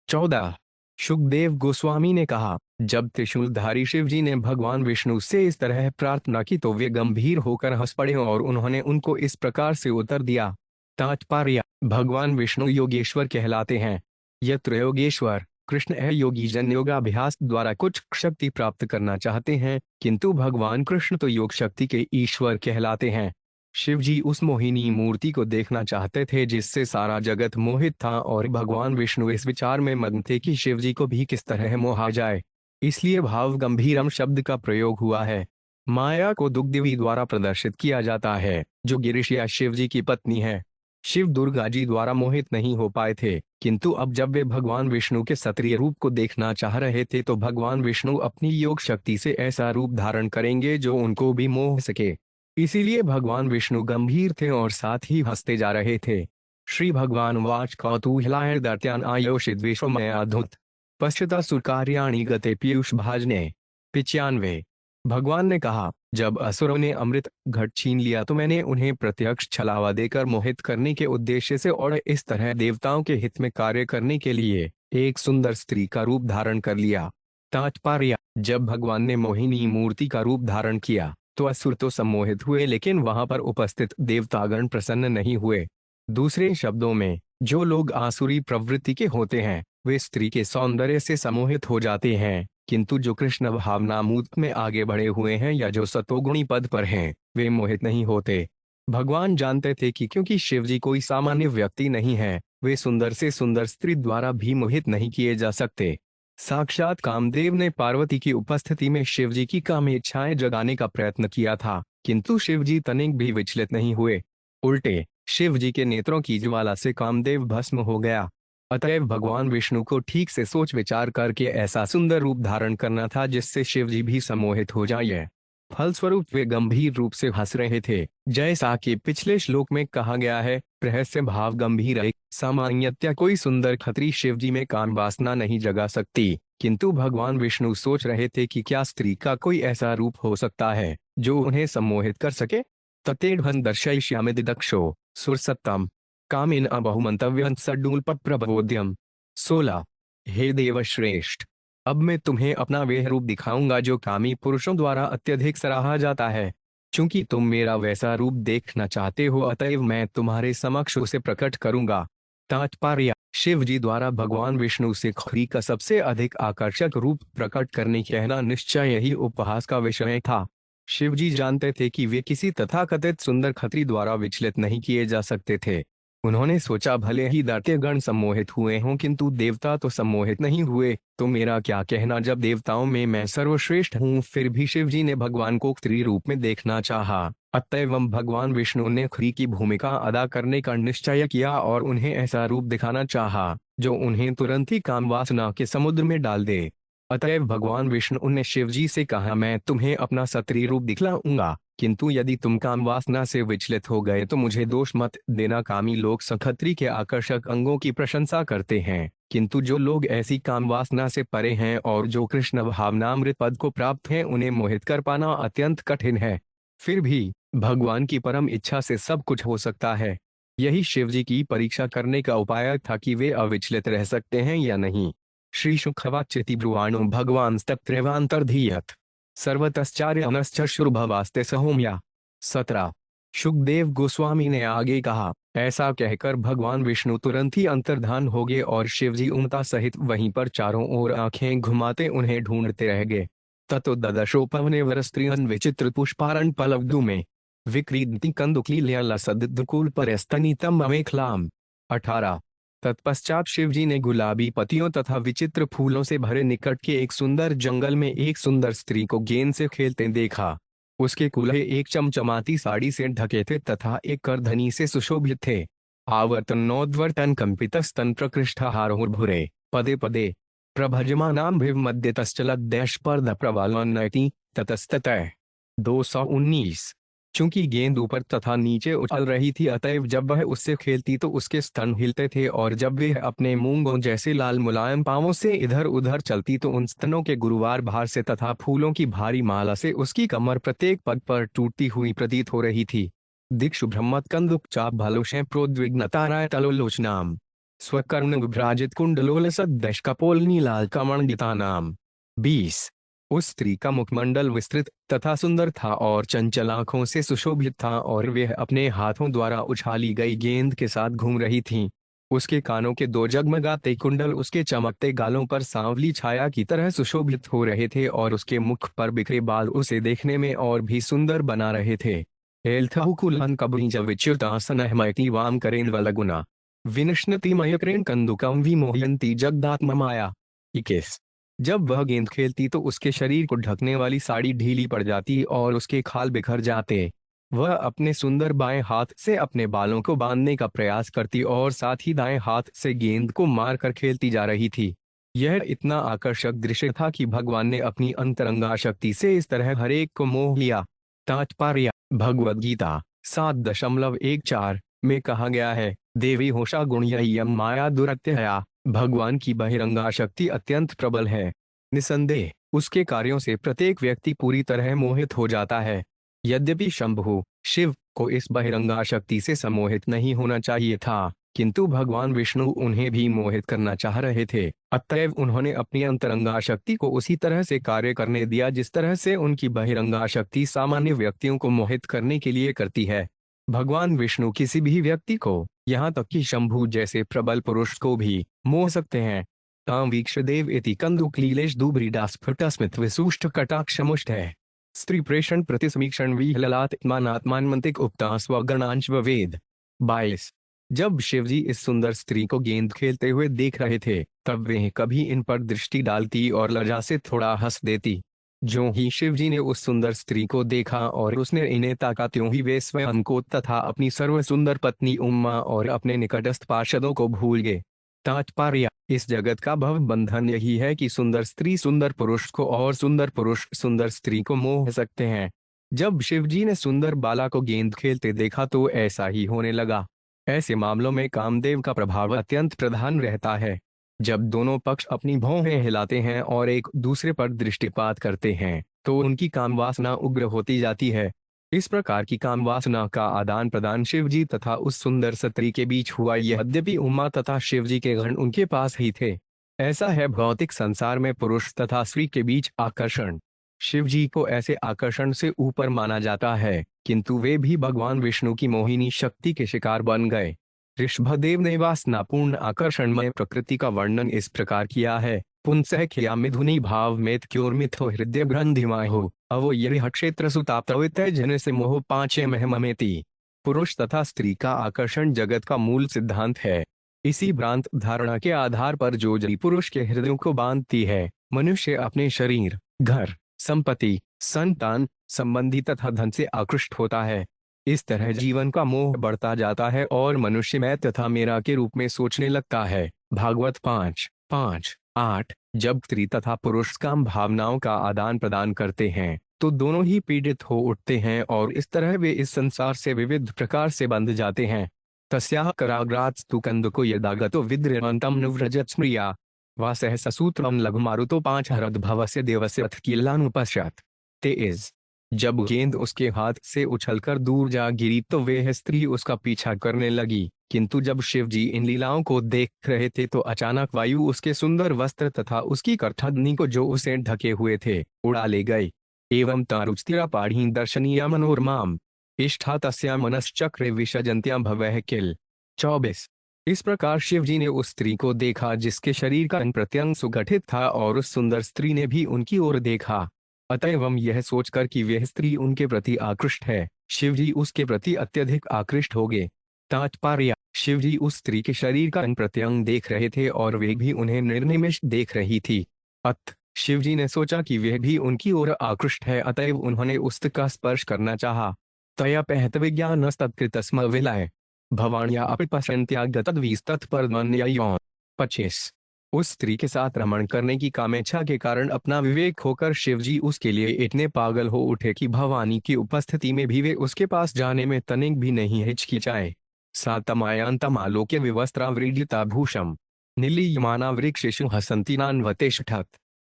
14। सुखदेव गोस्वामी ने कहा, जब त्रिशूलधारी शिवजी ने भगवान विष्णु से इस तरह प्रार्थना की तो वे गंभीर होकर हंस पड़े और उन्होंने उनको इस प्रकार से उत्तर दिया। तात्पर्य: भगवान विष्णु योगेश्वर कहलाते हैं। यत्र योगेश्वर कृष्ण है। योगी जन योगाभ्यास द्वारा कुछ शक्ति प्राप्त करना चाहते हैं, किंतु भगवान कृष्ण तो योग शक्ति के ईश्वर कहलाते हैं। शिवजी उस मोहिनी मूर्ति को देखना चाहते थे जिससे सारा जगत मोहित था और भगवान विष्णु इस विचार में मग्न थे कि शिवजी को भी किस तरह मोहा जाए। इसलिए भाव गंभीरम शब्द का प्रयोग हुआ है। माया को दुग्धदेवी द्वारा प्रदर्शित किया जाता है, जो गिरिश या शिवजी की पत्नी है। शिव दुर्गा जी द्वारा मोहित नहीं हो पाए थे, किंतु अब जब वे भगवान विष्णु के क्षत्रिय रूप को देखना चाह रहे थे तो भगवान विष्णु अपनी योग शक्ति से ऐसा रूप धारण करेंगे जो उनको भी मोह सके। इसीलिए भगवान विष्णु गंभीर थे और साथ ही हंसते जा रहे थे। श्री भगवान वाच कौतूहलाय दर्त्यान आयोषित विश्वमयाधुत पश्यता सुकार्याणि गते पीयूष भाजने। 95। भगवान ने कहा, जब असुरों ने अमृत घट छीन लिया तो मैंने उन्हें प्रत्यक्ष छलावा देकर मोहित करने के उद्देश्य से और इस तरह देवताओं के हित में कार्य करने के लिए एक सुंदर स्त्री का रूप धारण कर लिया। तात्पर्य: जब भगवान ने मोहिनी मूर्ति का रूप धारण किया तो असुर तो सम्मोहित हुए, लेकिन वहां पर उपस्थित देवतागण प्रसन्न नहीं हुए। दूसरे शब्दों में, जो लोग आसुरी प्रवृत्ति के होते हैं वे स्त्री के सौंदर्य से सम्मोहित हो जाते हैं, किंतु जो कृष्ण भावनामूर्त में आगे बढ़े हुए हैं या जो सतोगुणी पद पर हैं, वे मोहित नहीं होते। भगवान जानते थे कि क्योंकि शिवजी कोई सामान्य व्यक्ति नहीं है, वे सुंदर से सुंदर स्त्री द्वारा भी मोहित नहीं किए जा सकते। साक्षात कामदेव ने पार्वती की उपस्थिति में शिवजी की काम इच्छाएं जगाने का प्रयत्न किया था, किंतु शिवजी तनिक भी विचलित नहीं हुए। उल्टे शिवजी के नेत्रों की ज्वाला से कामदेव भस्म हो गया। अतएव भगवान विष्णु को ठीक से सोच विचार करके ऐसा सुंदर रूप धारण करना था जिससे शिवजी भी सम्मोहित हो जाए। फलस्वरूप वे गंभीर रूप से हंस रहे थे, जैसा कि पिछले श्लोक में कहा गया है। रहस्य भाव गंभीर है। सामान्यतया कोई सुंदर खत्री शिवजी में काम वासना नहीं जगा सकती, किंतु भगवान विष्णु सोच रहे थे कि क्या स्त्री का कोई ऐसा रूप हो सकता है जो उन्हें सम्मोहित कर सके। ततेढ़ दर्शयिष्यामि दक्षो सुरसत्तम कामिन बहुमंतव्यं सड्डूलपप्रबोध्यम। 16। हे देवश्रेष्ठ, अब मैं तुम्हें अपना वह रूप दिखाऊंगा जो कामी पुरुषों द्वारा अत्यधिक सराहा जाता है। चूंकि तुम मेरा वैसा रूप देखना चाहते हो, अतएव मैं तुम्हारे समक्ष उसे प्रकट करूंगा। तात्पर्य: शिव जी द्वारा भगवान विष्णु से खरी का सबसे अधिक आकर्षक रूप प्रकट करने कहना निश्चय ही उपहास का विषय था। शिव जी जानते थे कि वे किसी तथाकथित सुंदर खत्री द्वारा विचलित नहीं किए जा सकते थे। उन्होंने सोचा, भले ही दैत्यगण सम्मोहित हुए हों किंतु देवता तो सम्मोहित नहीं हुए, तो मेरा क्या कहना जब देवताओं में मैं सर्वश्रेष्ठ हूँ। फिर भी शिवजी ने भगवान को स्त्री रूप में देखना चाहा, अतएव भगवान विष्णु ने खरी की भूमिका अदा करने का निश्चय किया और उन्हें ऐसा रूप दिखाना चाहा जो उन्हें तुरंत ही काम वासना के समुद्र में डाल दे। अतएव भगवान विष्णु ने शिवजी से कहा, मैं तुम्हें अपना सत्री रूप दिखलाऊंगा, किंतु यदि तुम काम वासना से विचलित हो गए तो मुझे दोष मत देना। कामी लोग सखत्री के आकर्षक अंगों की प्रशंसा करते हैं, किंतु जो लोग ऐसी काम वासना से परे हैं और जो कृष्ण भावनामृत पद को प्राप्त हैं, उन्हें मोहित कर पाना अत्यंत कठिन है। फिर भी भगवान की परम इच्छा से सब कुछ हो सकता है। यही शिवजी की परीक्षा करने का उपाय था कि वे अविचलित रह सकते हैं या नहीं। श्री शुखवाच्यति ब्रुवाणो भगवान तत्रैवांतर्धीयत सर्वतश्चार्यनश्च शुभवास्ते सहोम्या। 17। सुखदेव गोस्वामी ने आगे कहा, ऐसा कहकर भगवान विष्णु तुरंत ही अंतर्धान हो गए और शिवजी उमता सहित वहीं पर चारों ओर आंखें घुमाते उन्हें ढूंढते रह गए। ततो ददशोपवने वरस्त्रियन विचित्र पुष्पारण पलवदु में विक्रीदति कंदुकलील्या लसदुकुल परस्तनीतम अमेखलाम। 18। तत्पश्चात शिवजी ने गुलाबी पत्तियों तथा विचित्र फूलों से भरे निकट के एक सुंदर जंगल में एक सुंदर स्त्री को गेंद से खेलते देखा। उसके कूल्हे एक चमचमाती साड़ी से ढके थे तथा एक करधनी से सुशोभित थे। आवर्तनोद्वर्तन कंपितस्तन प्रकृष्टहारोर्भुरे पदे पदे प्रभजमानां मध्यतश्चलद्देशपर्द प्रवालोन्नयति ततस्ततः। 219। चूंकि गेंद ऊपर तथा नीचे उछल रही थी, अतएव जब वह उससे खेलती तो उसके स्तन हिलते थे, और जब वह अपने मूंगों जैसे लाल मुलायम पांवों से इधर उधर चलती तो उन स्तनों के गुरुवार भार से तथा फूलों की भारी माला से उसकी कमर प्रत्येक पग पर टूटती हुई प्रतीत हो रही थी। दिक्षु ब्रह्मत्कंदुपचाप भालुषे प्रोद्विग्नताराय तलोलोचनाम स्वकर्ण विभ्राजित कुंडलोलसद्दश कपोल नीलाल कमंडितानाम। 20। उस स्त्री का मुखमंडल विस्तृत तथा सुंदर था और चंचल आंखों से सुशोभित था, और वह अपने हाथों द्वारा उछाली गई गेंद के साथ घूम रही थी। उसके कानों के दो जगमगाते कुंडल उसके चमकते गालों पर सांवली छाया की तरह सुशोभित हो रहे थे, और उसके मुख पर बिखरे बाल उसे देखने में और भी सुंदर बना रहे थे। एल्थहुकुलन कबरीज विच्युतासनहमयति वाम करेन्वलगुना विनश्नति मयकरेण कंदुकम विमोहयन्ति जगदात्ममाया। 21। जब वह गेंद खेलती तो उसके शरीर को ढकने वाली साड़ी ढीली पड़ जाती और उसके खाल बिखर जाते। वह अपने सुंदर बाएं हाथ से अपने बालों को बांधने का प्रयास करती और साथ ही दाएं हाथ से गेंद को मारकर खेलती जा रही थी। यह इतना आकर्षक दृश्य था कि भगवान ने अपनी अंतरंगा शक्ति से इस तरह हर एक को मोह लिया। तात्पर्य: भगवद गीता 7.14 में कहा गया है, देवी होशा गुण्यय्यम माया दुरत्यया। भगवान की बहिरंगा शक्ति अत्यंत प्रबल है। निसंदेह उसके कार्यों से प्रत्येक व्यक्ति पूरी तरह मोहित हो जाता है। यद्यपि शंभु शिव को इस बहिरंगा शक्ति से सम्मोहित नहीं होना चाहिए था, किंतु भगवान विष्णु उन्हें भी मोहित करना चाह रहे थे। अतएव उन्होंने अपनी अंतरंगा शक्ति को उसी तरह से कार्य करने दिया जिस तरह से उनकी बहिरंगा शक्ति सामान्य व्यक्तियों को मोहित करने के लिए करती है। भगवान विष्णु किसी भी व्यक्ति को, यहाँ तक कि शंभु जैसे प्रबल पुरुष को भी मोह सकते हैं। तां वीक्षदेव इति कंदुकलीलेश दुब्रीडास्फुटस्मित विसूष्ट कटाक्षमुष्ट है स्त्री प्रेषण प्रतिसमीक्षण विहललात्मानात्मान्मंतिक उपता स्वगणांश वेद। 22। जब शिवजी इस सुंदर स्त्री को गेंद खेलते हुए देख रहे थे, तब वे कभी इन पर दृष्टि डालती और लज्जा से थोड़ा हंस देती। जो ही शिवजी ने उस सुंदर स्त्री को देखा और उसने इन्हें ताका, त्यों ही वे स्वयं को तथा अपनी सर्व सुंदर पत्नी उम्मा और अपने निकटस्थ पार्षदों को भूल गए। तात्पर्य: इस जगत का भव बंधन यही है कि सुंदर स्त्री सुंदर पुरुष को और सुंदर पुरुष सुंदर स्त्री को मोह सकते हैं। जब शिवजी ने सुंदर बाला को गेंद खेलते देखा तो ऐसा ही होने लगा। ऐसे मामलों में कामदेव का प्रभाव अत्यंत प्रधान रहता है। जब दोनों पक्ष अपनी भौहें हिलाते हैं और एक दूसरे पर दृष्टिपात करते हैं, तो उनकी कामवासना उग्र होती जाती है। इस प्रकार की कामवासना का आदान प्रदान शिवजी तथा उस सुंदर स्त्री के बीच हुआ। यद्यपि उमा तथा शिवजी के गण उनके पास ही थे। ऐसा है भौतिक संसार में पुरुष तथा स्त्री के बीच आकर्षण। शिवजी को ऐसे आकर्षण से ऊपर माना जाता है, किंतु वे भी भगवान विष्णु की मोहिनी शक्ति के शिकार बन गए। ऋषभदेव ने वासनापूर्ण आकर्षणमय प्रकृति का वर्णन इस प्रकार किया है, पुंसः खिया मिथुनी भाव मेत क्योर्मिथो हृदय ग्रंथिमायो अवो यह क्षेत्र सुताप्तवित जन से मोह पांचे महममेति। पुरुष तथा स्त्री का आकर्षण जगत का मूल सिद्धांत है। इसी भ्रांत धारणा के आधार पर जो जड़ी पुरुष के हृदयों को बांधती है, मनुष्य अपने शरीर, घर, संपत्ति, संतान, संबंधी तथा धन से आकृष्ट होता है। इस तरह जीवन का मोह बढ़ता जाता है और मनुष्य मैं तथा मेरा के रूप में सोचने लगता है। भागवत 5:5। 8. जब स्त्री तथा पुरुष काम भावनाओं का आदान प्रदान करते हैं तो दोनों ही पीड़ित हो उठते हैं और इस तरह वे इस संसार से विविध प्रकार से बंध जाते हैं। तस्याः कराग्रात् स्तु कंदको यदागतो विद्रवन्तं नुव्रजत स्मृया वा सहससूत्रम लघुमारुतो 5 हरद्भवस्य देवस्य अथ किल्लानुपश्यत। तेज जब गेंद उसके हाथ से उछलकर दूर जा गिरी तो वह स्त्री उसका पीछा करने लगी, किंतु जब शिवजी इन लीलाओं को देख रहे थे तो अचानक वायु उसके सुंदर वस्त्र तथा उसकी करथगनी को जो उसे ढके हुए थे उड़ा ले गए। एवं तारुचिरा पाढ़ी दर्शनीय मनोरमाम इष्ठा तस्या मनश्चक्रे विसर्जन्त्या भवः किल। 24। इस प्रकार शिवजी ने उस स्त्री को देखा जिसके शरीर का अंग प्रत्यंग सुगठित था और उस सुंदर स्त्री ने भी उनकी ओर देखा। अतएव यह सोचकर कि वह स्त्री उनके प्रति आकृष्ट है, शिवजी उसके प्रति अत्यधिक आकृष्ट हो गए। तात्पर्य: शिवजी उस स्त्री के शरीर का अंग प्रत्यंग देख रहे थे और वे भी उन्हें निर्निमेष देख रही थी। अत शिवजी ने सोचा कि वह भी उनकी ओर आकृष्ट है, अतएव उन्होंने उस का स्पर्श करना चाहा। तया पहत विज्ञानस्तत्कृतस्म विलय भवान्या अपि पश्यन्त्या गतद्विस्तत्परमन्ययोन। 25। उस स्त्री के साथ रमण करने की कामेच्छा के कारण अपना विवेक खोकर शिवजी उसके लिए इतने पागल हो उठे कि भवानी की उपस्थिति में भी वे उसके पास जाने में तनिक भी नहीं हिचकिचाए। सातमायांतमालोक्य विवस्त्रावृजिता भूषम नीलीयमाना वृक्षेषु हसन्ती नान्वतेष्ठत।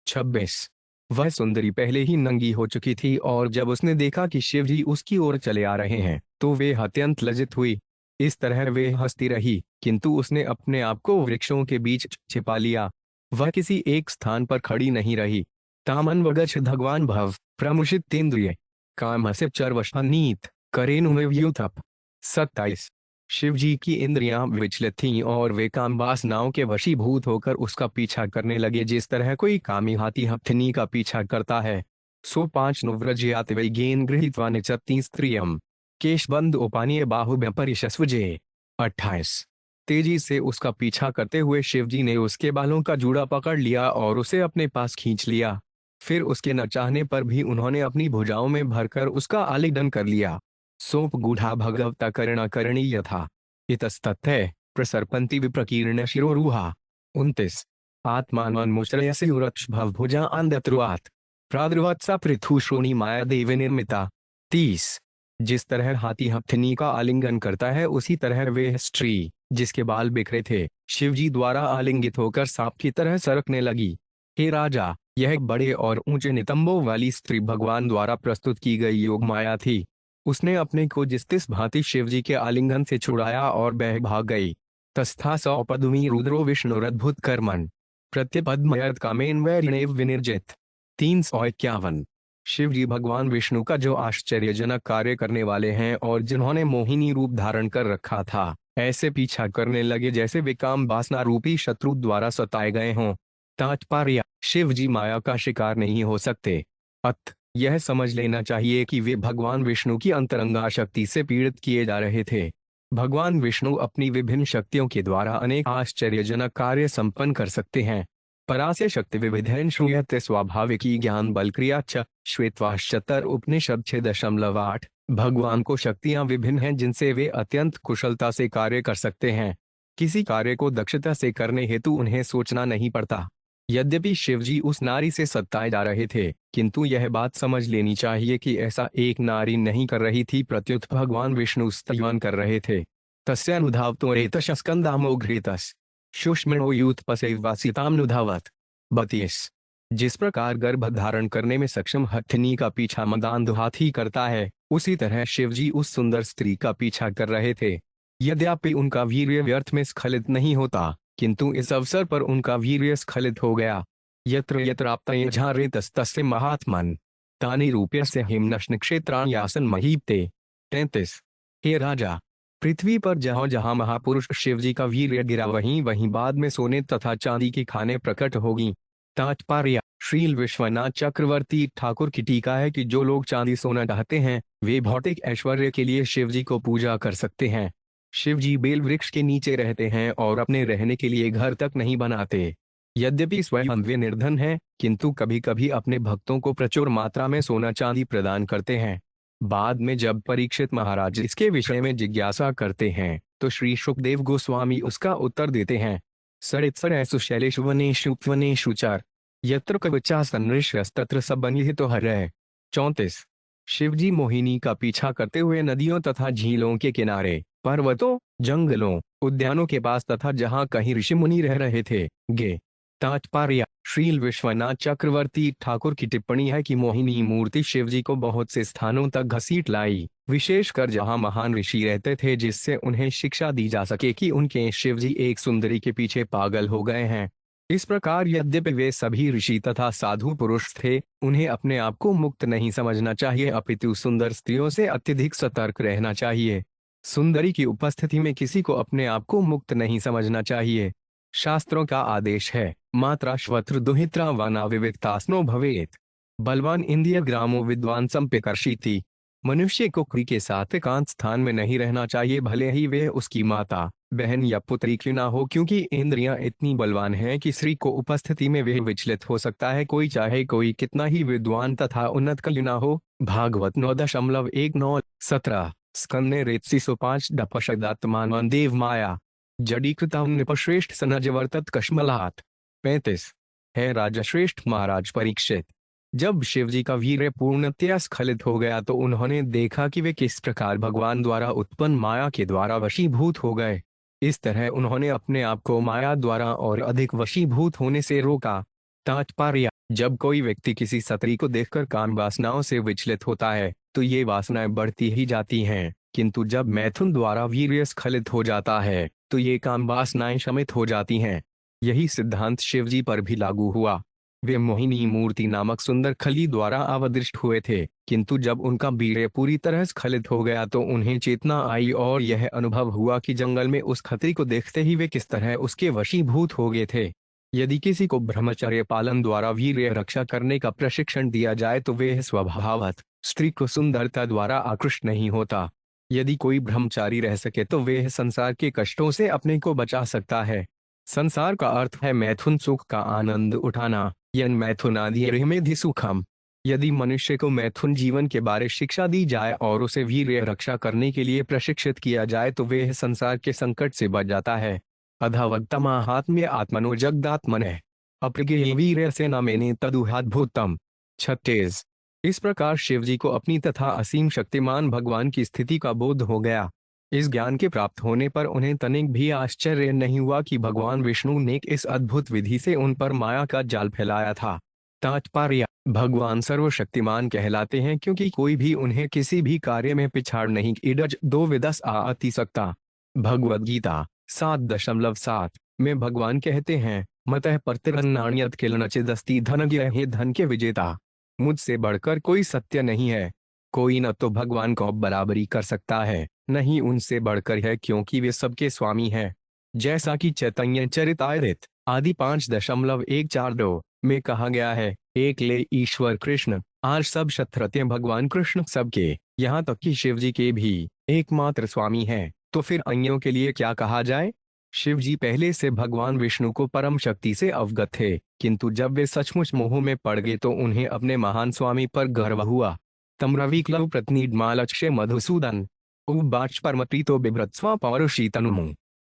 26। वह सुंदरी पहले ही नंगी हो चुकी थी और जब उसने देखा कि शिवजी उसकी ओर चले आ रहे हैं तो वे अत्यंत लज्जित हुई। इस तरह वे हंसती रही, किंतु उसने अपने आप को वृक्षों के बीच छिपा लिया। वह किसी एक स्थान पर खड़ी नहीं रही। तामन वगछ भगवान भव प्रमुषित तेन्द्रिय काम से चरवशनीत करेनुमेव्युथप। 27। शिवजी की इंद्रियां विचलित थीं और वे काम वासनाओं के वशीभूत होकर उसका पीछा करने लगे जिस तरह कोई कामी हाथी हथनी का पीछा करता है। सो 5 नुव्रजयात वैगेन गृहीत्वा निचत्ति स्त्रियम केशबंद उपानीय बाहुव्यपरिशस्वजे। 28। तेजी से उसका पीछा करते हुए शिवजी ने उसके बालों का जूड़ा पकड़ लिया और उसे अपने पास खींच लिया। फिर उसके न चाहने पर भी उन्होंने अपनी भुजाओं में भरकर उसका आलिंगन कर लिया। सोप गूढ़ा भगवता करणीय यथा इतस्ततः प्रसरपंती विप्रकीर्ण शिरोरुहा। 29। आत्मानमुश्रयसे उरक्ष भवभुजा अंधत्रुआत् प्रादुर्वत्सा पृथु श्रोणी माया देव निर्मिता। 30। जिस तरह हाथी हथनी का आलिंगन करता है उसी तरह वे स्त्री जिसके बाल बिखरे थे शिवजी द्वारा आलिंगित होकर सांप की तरह सरकने लगी। हे राजा, यह बड़े और ऊंचे नितंबों वाली स्त्री भगवान द्वारा प्रस्तुत की गई योग माया थी। उसने अपने को जिस तिस भांति शिवजी के आलिंगन से छुड़ाया और बह भाग गई। तस्था सौपदुमी रुद्रो विष्णुरद्भुत कर्मन प्रत्यपद्मयत कामेन वैरिणेव विनिर्जित। 351। शिवजी भगवान विष्णु का जो आश्चर्यजनक कार्य करने वाले हैं और जिन्होंने मोहिनी रूप धारण कर रखा था ऐसे पीछा करने लगे जैसे वे काम वासना रूपी शत्रु द्वारा सताए गए हों। तात्पर्य: शिवजी माया का शिकार नहीं हो सकते। अत यह समझ लेना चाहिए कि वे भगवान विष्णु की अंतरंगा शक्ति से पीड़ित किए जा रहे थे। भगवान विष्णु अपनी विभिन्न शक्तियों के द्वारा अनेक आश्चर्यजनक कार्य संपन्न कर सकते हैं। परास्य शक्ति विविधेन श्रूयते स्वाभाविकी ज्ञान बल क्रिया च श्वेतवाश्चतर उपनिषद 6.8। भगवान को शक्तियां विभिन्न हैं जिनसे वे अत्यंत कुशलता से कार्य कर सकते हैं। किसी कार्य को दक्षता से करने हेतु उन्हें सोचना नहीं पड़ता। यद्यपि शिवजी उस नारी से सताए जा रहे थे, किंतु यह बात समझ लेनी चाहिए कि ऐसा एक नारी नहीं कर रही थी, प्रत्युत भगवान विष्णु स्तवन कर रहे थे। तस्यानुधावतो रेतशस्कंदामोघृतस् शुष्मणो यूथपसेवासितामनुधावत। 32। जिस प्रकार गर्भ धारण करने में सक्षम हथनी का पीछा मदांध हाथी करता है, उसी तरह शिवजी उस सुंदर स्त्री का पीछा कर रहे थे। यद्यपि उनका वीर्य व्यर्थ में स्खलित नहीं होता, किंतु इस अवसर पर उनका वीर्य स्खलित हो गया। यत्र यत्राप्तयझारेतस्तस्य महात्मन तानि रूप्यस्य हिमनश्न क्षेत्राण्यासन महीपते। 33। हे राजा, पृथ्वी पर जहां जहां महापुरुष शिवजी का वीर्य गिरा वहीं वहीं बाद में सोने तथा चांदी की खाने प्रकट होगी। तात्पर्य: श्रील विश्वनाथ चक्रवर्ती ठाकुर की टीका है कि जो लोग चांदी सोना चाहते हैं वे भौतिक ऐश्वर्य के लिए शिवजी को पूजा कर सकते हैं। शिवजी बेल वृक्ष के नीचे रहते हैं और अपने रहने के लिए घर तक नहीं बनाते। यद्यपि स्वयं वे निर्धन हैं, किंतु कभी कभी अपने भक्तों को प्रचुर मात्रा में सोना चांदी प्रदान करते हैं। बाद में जब परीक्षित महाराज इसके विषय में जिज्ञासा करते हैं तो श्री सुखदेव गोस्वामी उसका उत्तर देते हैं। सरित्सर सुशैलेषु वनेषु वनेषु चार यत्र कवचा संऋषस्तत्र सबन्हितो हरः। 34। शिवजी मोहिनी का पीछा करते हुए नदियों तथा झीलों के किनारे, पर्वतों, जंगलों, उद्यानों के पास तथा जहां कहीं ऋषि मुनि रह रहे थे गे। तात्पर्य: श्रील विश्वनाथ चक्रवर्ती ठाकुर की टिप्पणी है कि मोहिनी मूर्ति शिवजी को बहुत से स्थानों तक घसीट लाई, विशेषकर जहां महान ऋषि रहते थे, जिससे उन्हें शिक्षा दी जा सके कि उनके शिवजी एक सुंदरी के पीछे पागल हो गए हैं। इस प्रकार यद्यपि वे सभी ऋषि तथा साधु पुरुष थे, उन्हें अपने आप को मुक्त नहीं समझना चाहिए, अपितु सुंदर स्त्रियों से अत्यधिक सतर्क रहना चाहिए। सुंदरी की उपस्थिति में किसी को अपने आप को मुक्त नहीं समझना चाहिए। शास्त्रों का आदेश है, मात्रा श्वत्र दुहित्रा वाना विविक्तास्नो भवेत। बलवान इंद्रिय ग्रामो विद्वान संपिकर्षीति। मनुष्य को क्री के साथ एकांत स्थान में नहीं रहना चाहिए, भले ही वे उसकी माता, बहन या पुत्री क्यों ना हो, क्योंकि इंद्रियां इतनी बलवान हैं कि स्त्री को उपस्थिति में वे विचलित हो सकता है, कोई चाहे कोई कितना ही विद्वान तथा उन्नत क्यों ना हो। भागवत 9.19 17 स्कंदे रेतसी 5 देव माया जडीकृता नृपश्रेष्ठ सनजवर्तत कश्मलात। 35। है राजा श्रेष्ठ महाराज परीक्षित, जब शिवजी का वीर्य पूर्णतया स्खलित हो गया तो उन्होंने देखा कि वे किस प्रकार भगवान द्वारा उत्पन्न माया के द्वारा वशीभूत हो गए। इस तरह उन्होंने अपने आप को माया द्वारा और अधिक वशीभूत होने से रोका। तात्पर्य: जब कोई व्यक्ति किसी स्त्री को देखकर काम वासनाओं से विचलित होता है तो ये वासनाएं बढ़ती ही जाती हैं, किंतु जब मैथुन द्वारा वीर्य स्खलित हो जाता है तो ये काम वासनाएं शमित हो जाती हैं। यही सिद्धांत शिवजी पर भी लागू हुआ। वे मोहिनी मूर्ति नामक सुंदर खली द्वारा अवदृष्ट हुए थे, किंतु जब उनका वीर्य पूरी तरह स्खलित हो गया तो उन्हें चेतना आई और यह अनुभव हुआ कि जंगल में उस खतरी को देखते ही वे किस तरह उसके वशीभूत हो गए थे। यदि किसी को ब्रह्मचर्य पालन द्वारा वीर्य रक्षा करने का प्रशिक्षण दिया जाए तो वे स्वभावतः स्त्री को सुंदरता द्वारा आकृष्ट नहीं होता। यदि कोई ब्रह्मचारी रह सके तो वे संसार के कष्टों से अपने को बचा सकता है। संसार का अर्थ है मैथुन सुख का आनंद उठाना, यन मैथुनादि में सुखम। यदि मनुष्य को मैथुन जीवन के बारे शिक्षा दी जाए और उसे वीर्य रक्षा करने के लिए प्रशिक्षित किया जाए तो वह संसार के संकट से बच जाता है। अधवक्तमाहात्म्य आत्मनो जगदात्मनः अप्रज्ञेय वीर्य से न मैंने तदुहाद्भुतम। 36। इस प्रकार शिवजी को अपनी तथा असीम शक्तिमान भगवान की स्थिति का बोध हो गया। इस ज्ञान के प्राप्त होने पर उन्हें तनिक भी आश्चर्य नहीं हुआ कि भगवान विष्णु ने इस अद्भुत विधि से उन पर माया का जाल फैलाया था। तात्पर्य: भगवान सर्वशक्तिमान कहलाते हैं क्योंकि कोई भी उन्हें किसी भी कार्य में पिछाड़ नहीं इडज 2 विदस आति सकता। भगवद गीता 7.7 में भगवान कहते हैं, मतः परतिरन्नान्यत् किलनचिदस्ति धनज्ञ हे धन के विजेता। मुझसे बढ़कर कोई सत्य नहीं है। कोई न तो भगवान को बराबरी कर सकता है, नहीं उनसे बढ़कर है, क्योंकि वे सबके स्वामी हैं। जैसा कि चैतन्य चरितामृत आदि 5.142 में कहा गया है, एक ले ईश्वर कृष्ण, आज सब क्षत्रज्ञ भगवान कृष्ण सबके, यहाँ तक कि शिवजी के भी एकमात्र स्वामी हैं, तो फिर अन्यों के लिए क्या कहा जाए। शिवजी पहले से भगवान विष्णु को परम शक्ति से अवगत थे, किंतु जब वे सचमुच मोह में पड़ गए तो उन्हें अपने महान स्वामी पर गर्व हुआ। तम्रविक्लव प्रतिनिधमालक्ष्य मधुसूदन उवाच परमप्रीतो बिभ्रत्स्वा पौरुषी तनुमु।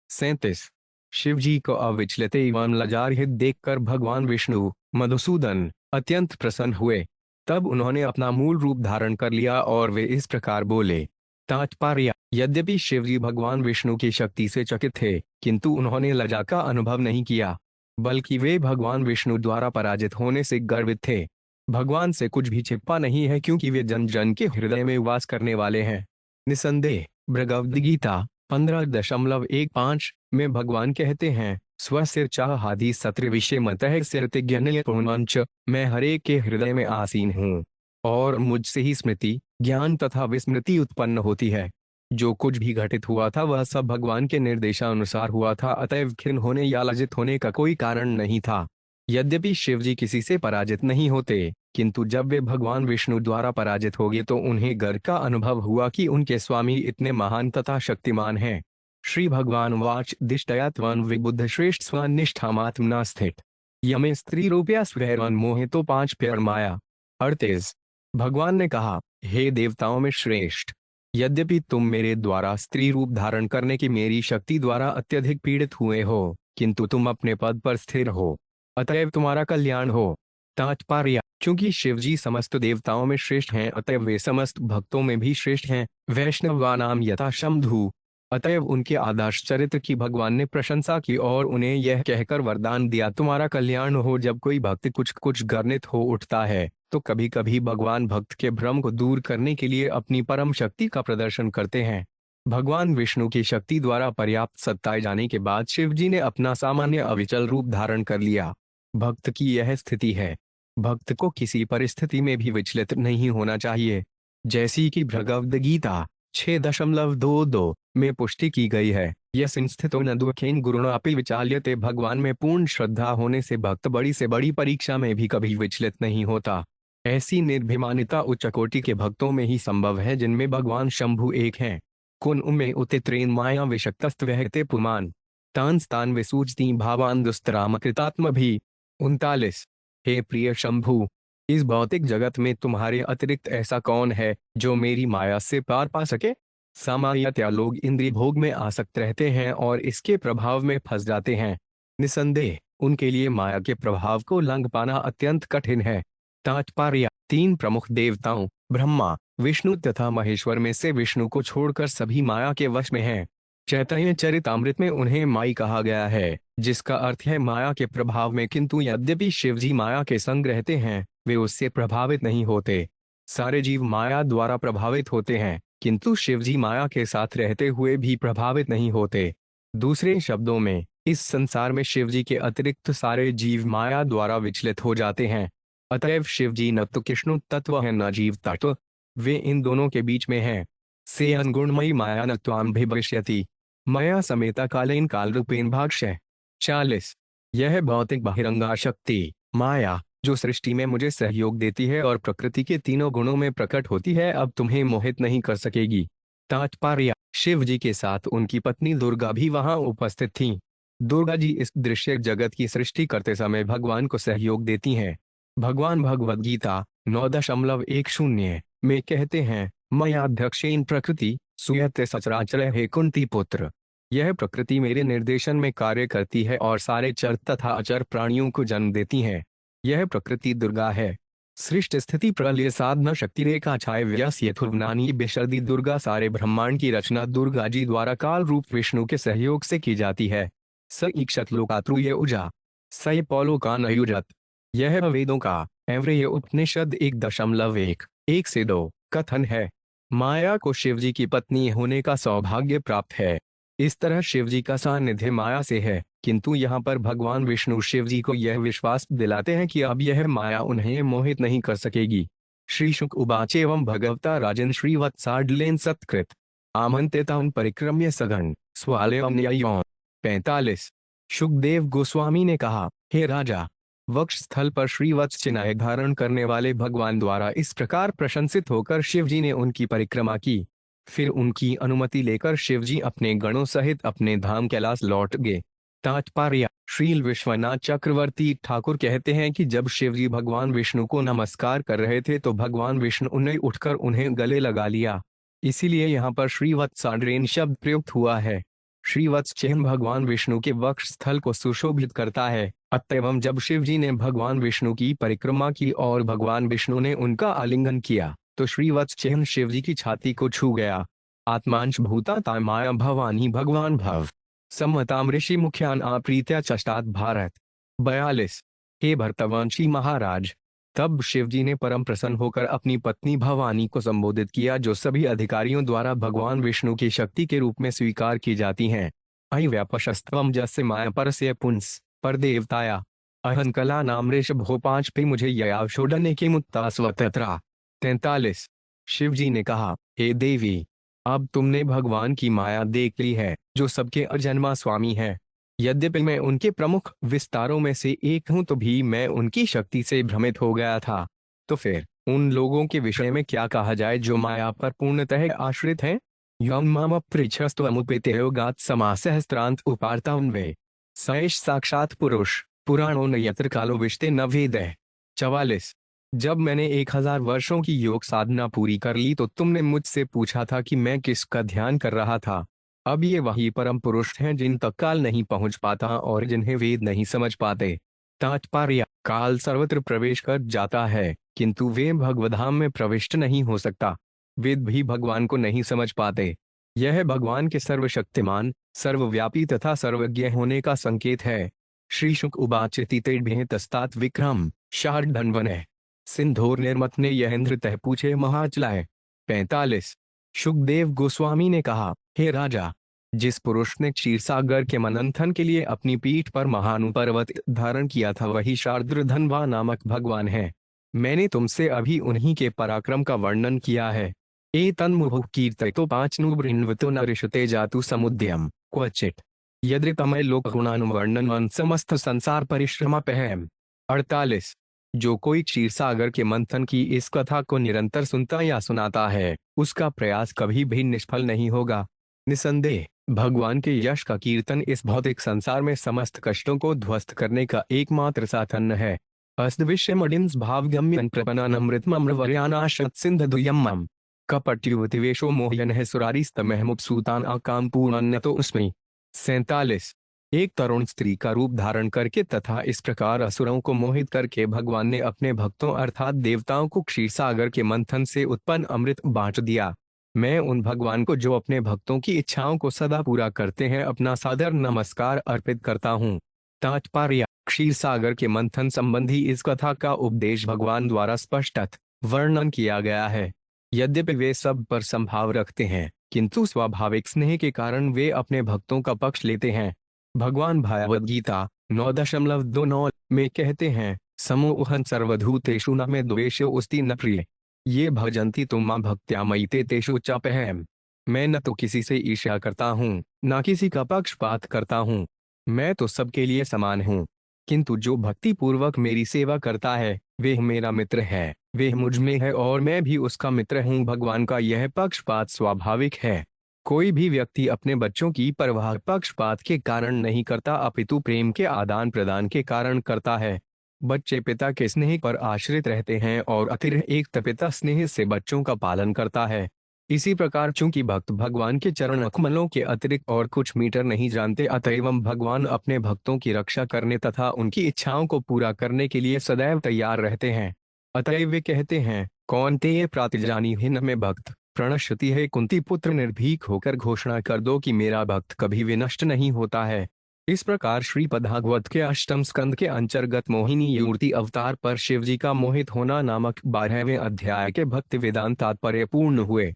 37। शिवजी को अविचलित एवं लजारहित देखकर भगवान विष्णु मधुसूदन अत्यंत प्रसन्न हुए। तब उन्होंने अपना मूल रूप धारण कर लिया और वे इस प्रकार बोले। तात्पर्य: यद्यपि शिवजी भगवान विष्णु की शक्ति से चकित थे, किंतु उन्होंने लज्जा का अनुभव नहीं किया, बल्कि वे भगवान विष्णु द्वारा पराजित होने से गर्वित थे। भगवान से कुछ भी छिपा नहीं है, क्योंकि वे जन जन के हृदय में वास करने वाले हैं। निसंदेह भगवद गीता 15.15 में भगवान कहते हैं, स्वसिर चाहादि सत्र विषय मतः सिरतिज्ञ पूर्णंच, मैं हरेक के हृदय में आसीन हूँ और मुझसे ही स्मृति, ज्ञान तथा विस्मृति उत्पन्न होती है। जो कुछ भी घटित हुआ था वह सब भगवान के निर्देशानुसार हुआ था, अतएव खिन्न होने या लज्जित होने का कोई कारण नहीं था। यद्यपि शिवजी किसी से पराजित नहीं होते, किंतु जब वे भगवान विष्णु द्वारा पराजित हो गए तो उन्हें गर्व का अनुभव हुआ कि उनके स्वामी इतने महान तथा शक्तिमान हैं। श्री भगवान वाच दिष्टया त्वं विबुद्ध श्रेष्ठ स्वनिष्ठामात्मना स्थित यमे स्त्री रूपया स्वैरवन मोहे तो 5 प्यार माया। 38। भगवान ने कहा, हे देवताओं में श्रेष्ठ, यद्यपि तुम मेरे द्वारा स्त्री रूप धारण करने की मेरी शक्ति द्वारा अत्यधिक पीड़ित हुए हो, किंतु तुम अपने पद पर स्थिर हो, अतएव तुम्हारा कल्याण हो। तात्पर्य: क्योंकि शिवजी समस्त देवताओं में श्रेष्ठ हैं, अतएव वे समस्त भक्तों में भी श्रेष्ठ हैं। वैष्णवानाम यथा शंभु, अतएव उनके आदर्श चरित्र की भगवान ने प्रशंसा की और उन्हें यह कहकर वरदान दिया, तुम्हारा कल्याण हो। जब कोई भक्त कुछ कुछ गर्वित हो उठता है तो कभी कभी भगवान भक्त के भ्रम को दूर करने के लिए अपनी परम शक्ति का प्रदर्शन करते हैं। भगवान विष्णु की शक्ति द्वारा पर्याप्त सत्ताए जाने के बाद शिवजी ने अपना सामान्य अविचल रूप धारण कर लिया। भक्त की यह स्थिति है। भक्त को किसी परिस्थिति में भी विचलित नहीं होना चाहिए। जैसी कि भगवद गीता 6.22 में पुष्टि की गई है, यस्मिन् स्थितो न दुःखेन गुरुणापि विचाल्यते। भगवान में पूर्ण श्रद्धा होने से भक्त बड़ी से बड़ी परीक्षा में भी कभी विचलित नहीं होता। ऐसी निर्भिमानिता उच्च कोटि के भक्तों में ही संभव है, जिनमें भगवान शंभु एक हैं। कुन उमे उतित्रेन माया विशक्तस्त वहते पुमान, तान स्थान विसूचती भावान दुस्तराम कृतात्म भी। 39। हे प्रिय शंभु, इस भौतिक जगत में तुम्हारे अतिरिक्त ऐसा कौन है जो मेरी माया से पार पा सके? सामान्यतया लोग इंद्रिय भोग में आसक्त रहते हैं और इसके प्रभाव में फंस जाते हैं। निसंदेह उनके लिए माया के प्रभाव को लंघ पाना अत्यंत कठिन है। तात्पर्य: 3 प्रमुख देवताओं ब्रह्मा, विष्णु तथा महेश्वर में से विष्णु को छोड़कर सभी माया के वश में हैं। चैतन्य चरितामृत में उन्हें माई कहा गया है, जिसका अर्थ है माया के प्रभाव में। किंतु यद्यपि शिवजी माया के संग रहते हैं, वे उससे प्रभावित नहीं होते। सारे जीव माया द्वारा प्रभावित होते हैं, किंतु शिवजी माया के साथ रहते हुए भी प्रभावित नहीं होते। दूसरे शब्दों में, इस संसार में शिवजी के अतिरिक्त सारे जीव माया द्वारा विचलित हो जाते हैं। अतएव शिवजी न तो कृष्ण तत्व है न जीव तत्व, वे इन दोनों के बीच में हैं। से अनगुणमयी माया न त्वाम भविष्यति, मया समेता कालेन काल रूपेण भाष्य। 40। यह भौतिक बहिरंगा शक्ति माया जो सृष्टि में मुझे सहयोग देती है और प्रकृति के तीनों गुणों में प्रकट होती है, अब तुम्हें मोहित नहीं कर सकेगी। तात्पर्य: शिव जी के साथ उनकी पत्नी दुर्गा भी वहां उपस्थित थीं। दुर्गा जी इस दृश्य जगत की सृष्टि करते समय भगवान को सहयोग देती हैं। भगवान भगवद गीता 9.10 में कहते हैं, मयाध्यक्षेन प्रकृति सुयते सचराचर हे कुंती पुत्र। यह प्रकृति मेरे निर्देशन में कार्य करती है और सारे चर तथा अचर प्राणियों को जन्म देती है। यह प्रकृति दुर्गा है। सृष्टि स्थिति प्रलय साधना शक्ति रेखा छाय व्यास यथुर्वनानी बेशर्दी दुर्गा। सारे ब्रह्मांड की रचना दुर्गा जी द्वारा काल रूप विष्णु के सहयोग से की जाती है। स ईक्षत लोकात्रुय उजा स पौलो का नयुजत। यह वेदों का एवरेय उपनिषद 1.1 से 2 कथन है। माया को शिवजी की पत्नी होने का सौभाग्य प्राप्त है। इस तरह शिवजी का सानिध्य माया से है, किंतु यहाँ पर भगवान विष्णु शिवजी को यह विश्वास दिलाते हैं कि अब यह माया उन्हें मोहित नहीं कर सकेगी। श्री शुक उवाच एवं भगवता राजन श्रीवत्साडलेन सत्कृत आमंत्रितान् परिक्रम्य सघन स्वालयं न्यायौन्। 45। शुकदेव गोस्वामी ने कहा, हे राजा, वक्ष स्थल पर श्रीवत्स चिन्ह धारण करने वाले भगवान द्वारा इस प्रकार प्रशंसित होकर शिवजी ने उनकी परिक्रमा की। फिर उनकी अनुमति लेकर शिवजी अपने गणों सहित अपने धाम कैलाश लौट गए। तात्पर्य: श्रील विश्वनाथ चक्रवर्ती ठाकुर कहते हैं कि जब शिवजी भगवान विष्णु को नमस्कार कर रहे थे तो भगवान विष्णु ने उठकर उन्हें गले लगा लिया। इसीलिए यहाँ पर श्रीवत्साड्रेन शब्द प्रयुक्त हुआ है। श्रीवत्स चिन्ह भगवान विष्णु के वक्ष स्थल को सुशोभित करता है। अतएव जब शिवजी ने भगवान विष्णु की परिक्रमा की और भगवान विष्णु ने उनका आलिंगन किया तो श्रीवत्स चिन्ह शिवजी की छाती को छू गया। आत्मांश भूता माया भवानी भगवान भव सम्मताम ऋषि मुख्यान आप्रीत्या चष्टात भारत। 42। हे भरतवंशी महाराज, तब शिवजी ने परम प्रसन्न होकर अपनी पत्नी भवानी को संबोधित किया, जो सभी अधिकारियों द्वारा भगवान विष्णु की शक्ति के रूप में स्वीकार की जाती हैं। अहि व्यापशस्त्वम जस्य माया परस्य पुंस पर देवताया अहन कला नाम ऋषभो 5 पे मुझे ययावशोडने के मुत्ता स्वतंत्रा। 43। शिवजी ने कहा, हे देवी, अब तुमने भगवान की माया देख ली है, जो सबके अजन्मा स्वामी है। यद्यपि मैं उनके प्रमुख विस्तारों में से एक हूं तो भी मैं उनकी शक्ति से भ्रमित हो गया था। तो फिर उन लोगों के विषय में क्या कहा जाए जो माया पर पूर्णतः आश्रित हैं? यम मम पृच्छस्त्वमुपेते योगात् समासहस्त्रांत उपार्तान्वे सएष साक्षात पुरुष पुराणों न यत्र कालो विश्ते न वेदः। 44। जब मैंने 1000 वर्षों की योग साधना पूरी कर ली तो तुमने मुझसे पूछा था कि मैं किसका ध्यान कर रहा था। अब ये वही परम पुरुष हैं जिन तक काल नहीं पहुंच पाता और जिन्हें वेद नहीं समझ पाते। तात्पर्य, काल सर्वत्र प्रवेश कर जाता है किंतु वे भगवधाम में प्रविष्ट नहीं हो सकता। वेद भी भगवान को नहीं समझ पाते। यह भगवान के सर्वशक्तिमान, सर्वव्यापी तथा सर्वज्ञ होने का संकेत है। श्री शुक उवाच तितेभ्यः तस्तात् विक्रम शार्दूलः सिंधोर निर्मथ ने यह इंद्र तह पूछे महाचलाय। 45। शुकदेव गोस्वामी ने कहा, हे राजा, जिस पुरुष ने क्षीरसागर के मनंथन के लिए अपनी पीठ पर महानु पर्वत धारण किया था वही शार्दूलधनवा नामक भगवान है। मैंने तुमसे अभी उन्हीं के पराक्रम का वर्णन किया है। ए तन्मुहुः कीर्तयितो पांचनुवृण्वतो न ऋषते जातु समुद्यम क्वचित् यदृतमय लोक गुणानुवर्णन समस्त संसार परिश्रमापहम। 48। जो कोई क्षीरसागर के मंथन की इस कथा को निरंतर सुनता या सुनाता है उसका प्रयास कभी भी निष्फल नहीं होगा। निसंदेह भगवान के यश का कीर्तन इस भौतिक संसार में समस्त कष्टों को ध्वस्त करने का एकमात्र साधन है। अस्दविश्यमडिंस भावगम्यं प्रपन्नमृतमम्रवर्यानाशत सिंधुयम्मम कपट्युवतिवेशो मोहयन है सुरारिस्तमहमुपसूतान आकाम पूर्णन्यतो उसमें। 47। एक तरुण स्त्री का रूप धारण करके तथा इस प्रकार असुरों को मोहित करके भगवान ने अपने भक्तों अर्थात देवताओं को क्षीरसागर के मंथन से उत्पन्न अमृत बांट दिया। मैं उन भगवान को जो अपने भक्तों की इच्छाओं को सदा पूरा करते हैं अपना सादर नमस्कार अर्पित करता हूँ। तात्पर्य, क्षीरसागर के मंथन संबंधी इस कथा का उपदेश भगवान द्वारा स्पष्टत वर्णन किया गया है। यद्यपि वे सब पर संभाव रखते हैं किंतु स्वाभाविक स्नेह के कारण वे अपने भक्तों का पक्ष लेते हैं। भगवान भागवत गीता 9.29 में कहते हैं, समोहन सर्वभूतेषु न मे द्वेषो अस्ति न प्रिय ये भजन्ति तुम भक्त्या मयि ते तेषु चाप्यहम्। मैं न तो किसी से ईर्ष्या करता हूँ न किसी का पक्षपात करता हूँ। मैं तो सबके लिए समान हूँ। किंतु जो भक्ति पूर्वक मेरी सेवा करता है वह मेरा मित्र है, वह मुझ में है और मैं भी उसका मित्र हूँ। भगवान का यह पक्षपात स्वाभाविक है। कोई भी व्यक्ति अपने बच्चों की परवाह पक्षपात के कारण नहीं करता अपितु प्रेम के आदान प्रदान के कारण करता है। बच्चे पिता के स्नेह पर आश्रित रहते हैं और अतिरिक्त पिता स्नेह से बच्चों का पालन करता है। इसी प्रकार चूंकि भक्त भगवान के चरण कमलों के अतिरिक्त और कुछ मीटर नहीं जानते अतएव भगवान अपने भक्तों की रक्षा करने तथा उनकी इच्छाओं को पूरा करने के लिए सदैव तैयार रहते हैं। अतएव वे कहते हैं, कौन्तेय प्रातिजानी ही न में भक्त प्रणश्यति है कुंती पुत्र निर्भीक होकर घोषणा कर दो कि मेरा भक्त कभी विनष्ट नहीं होता है। इस प्रकार श्रीमद् भागवत के 8वें स्कंद के अंतर्गत मोहिनी मूर्ति अवतार पर शिवजी का मोहित होना नामक 12वें अध्याय के भक्ति वेदांत तात्पर्य पूर्ण हुए।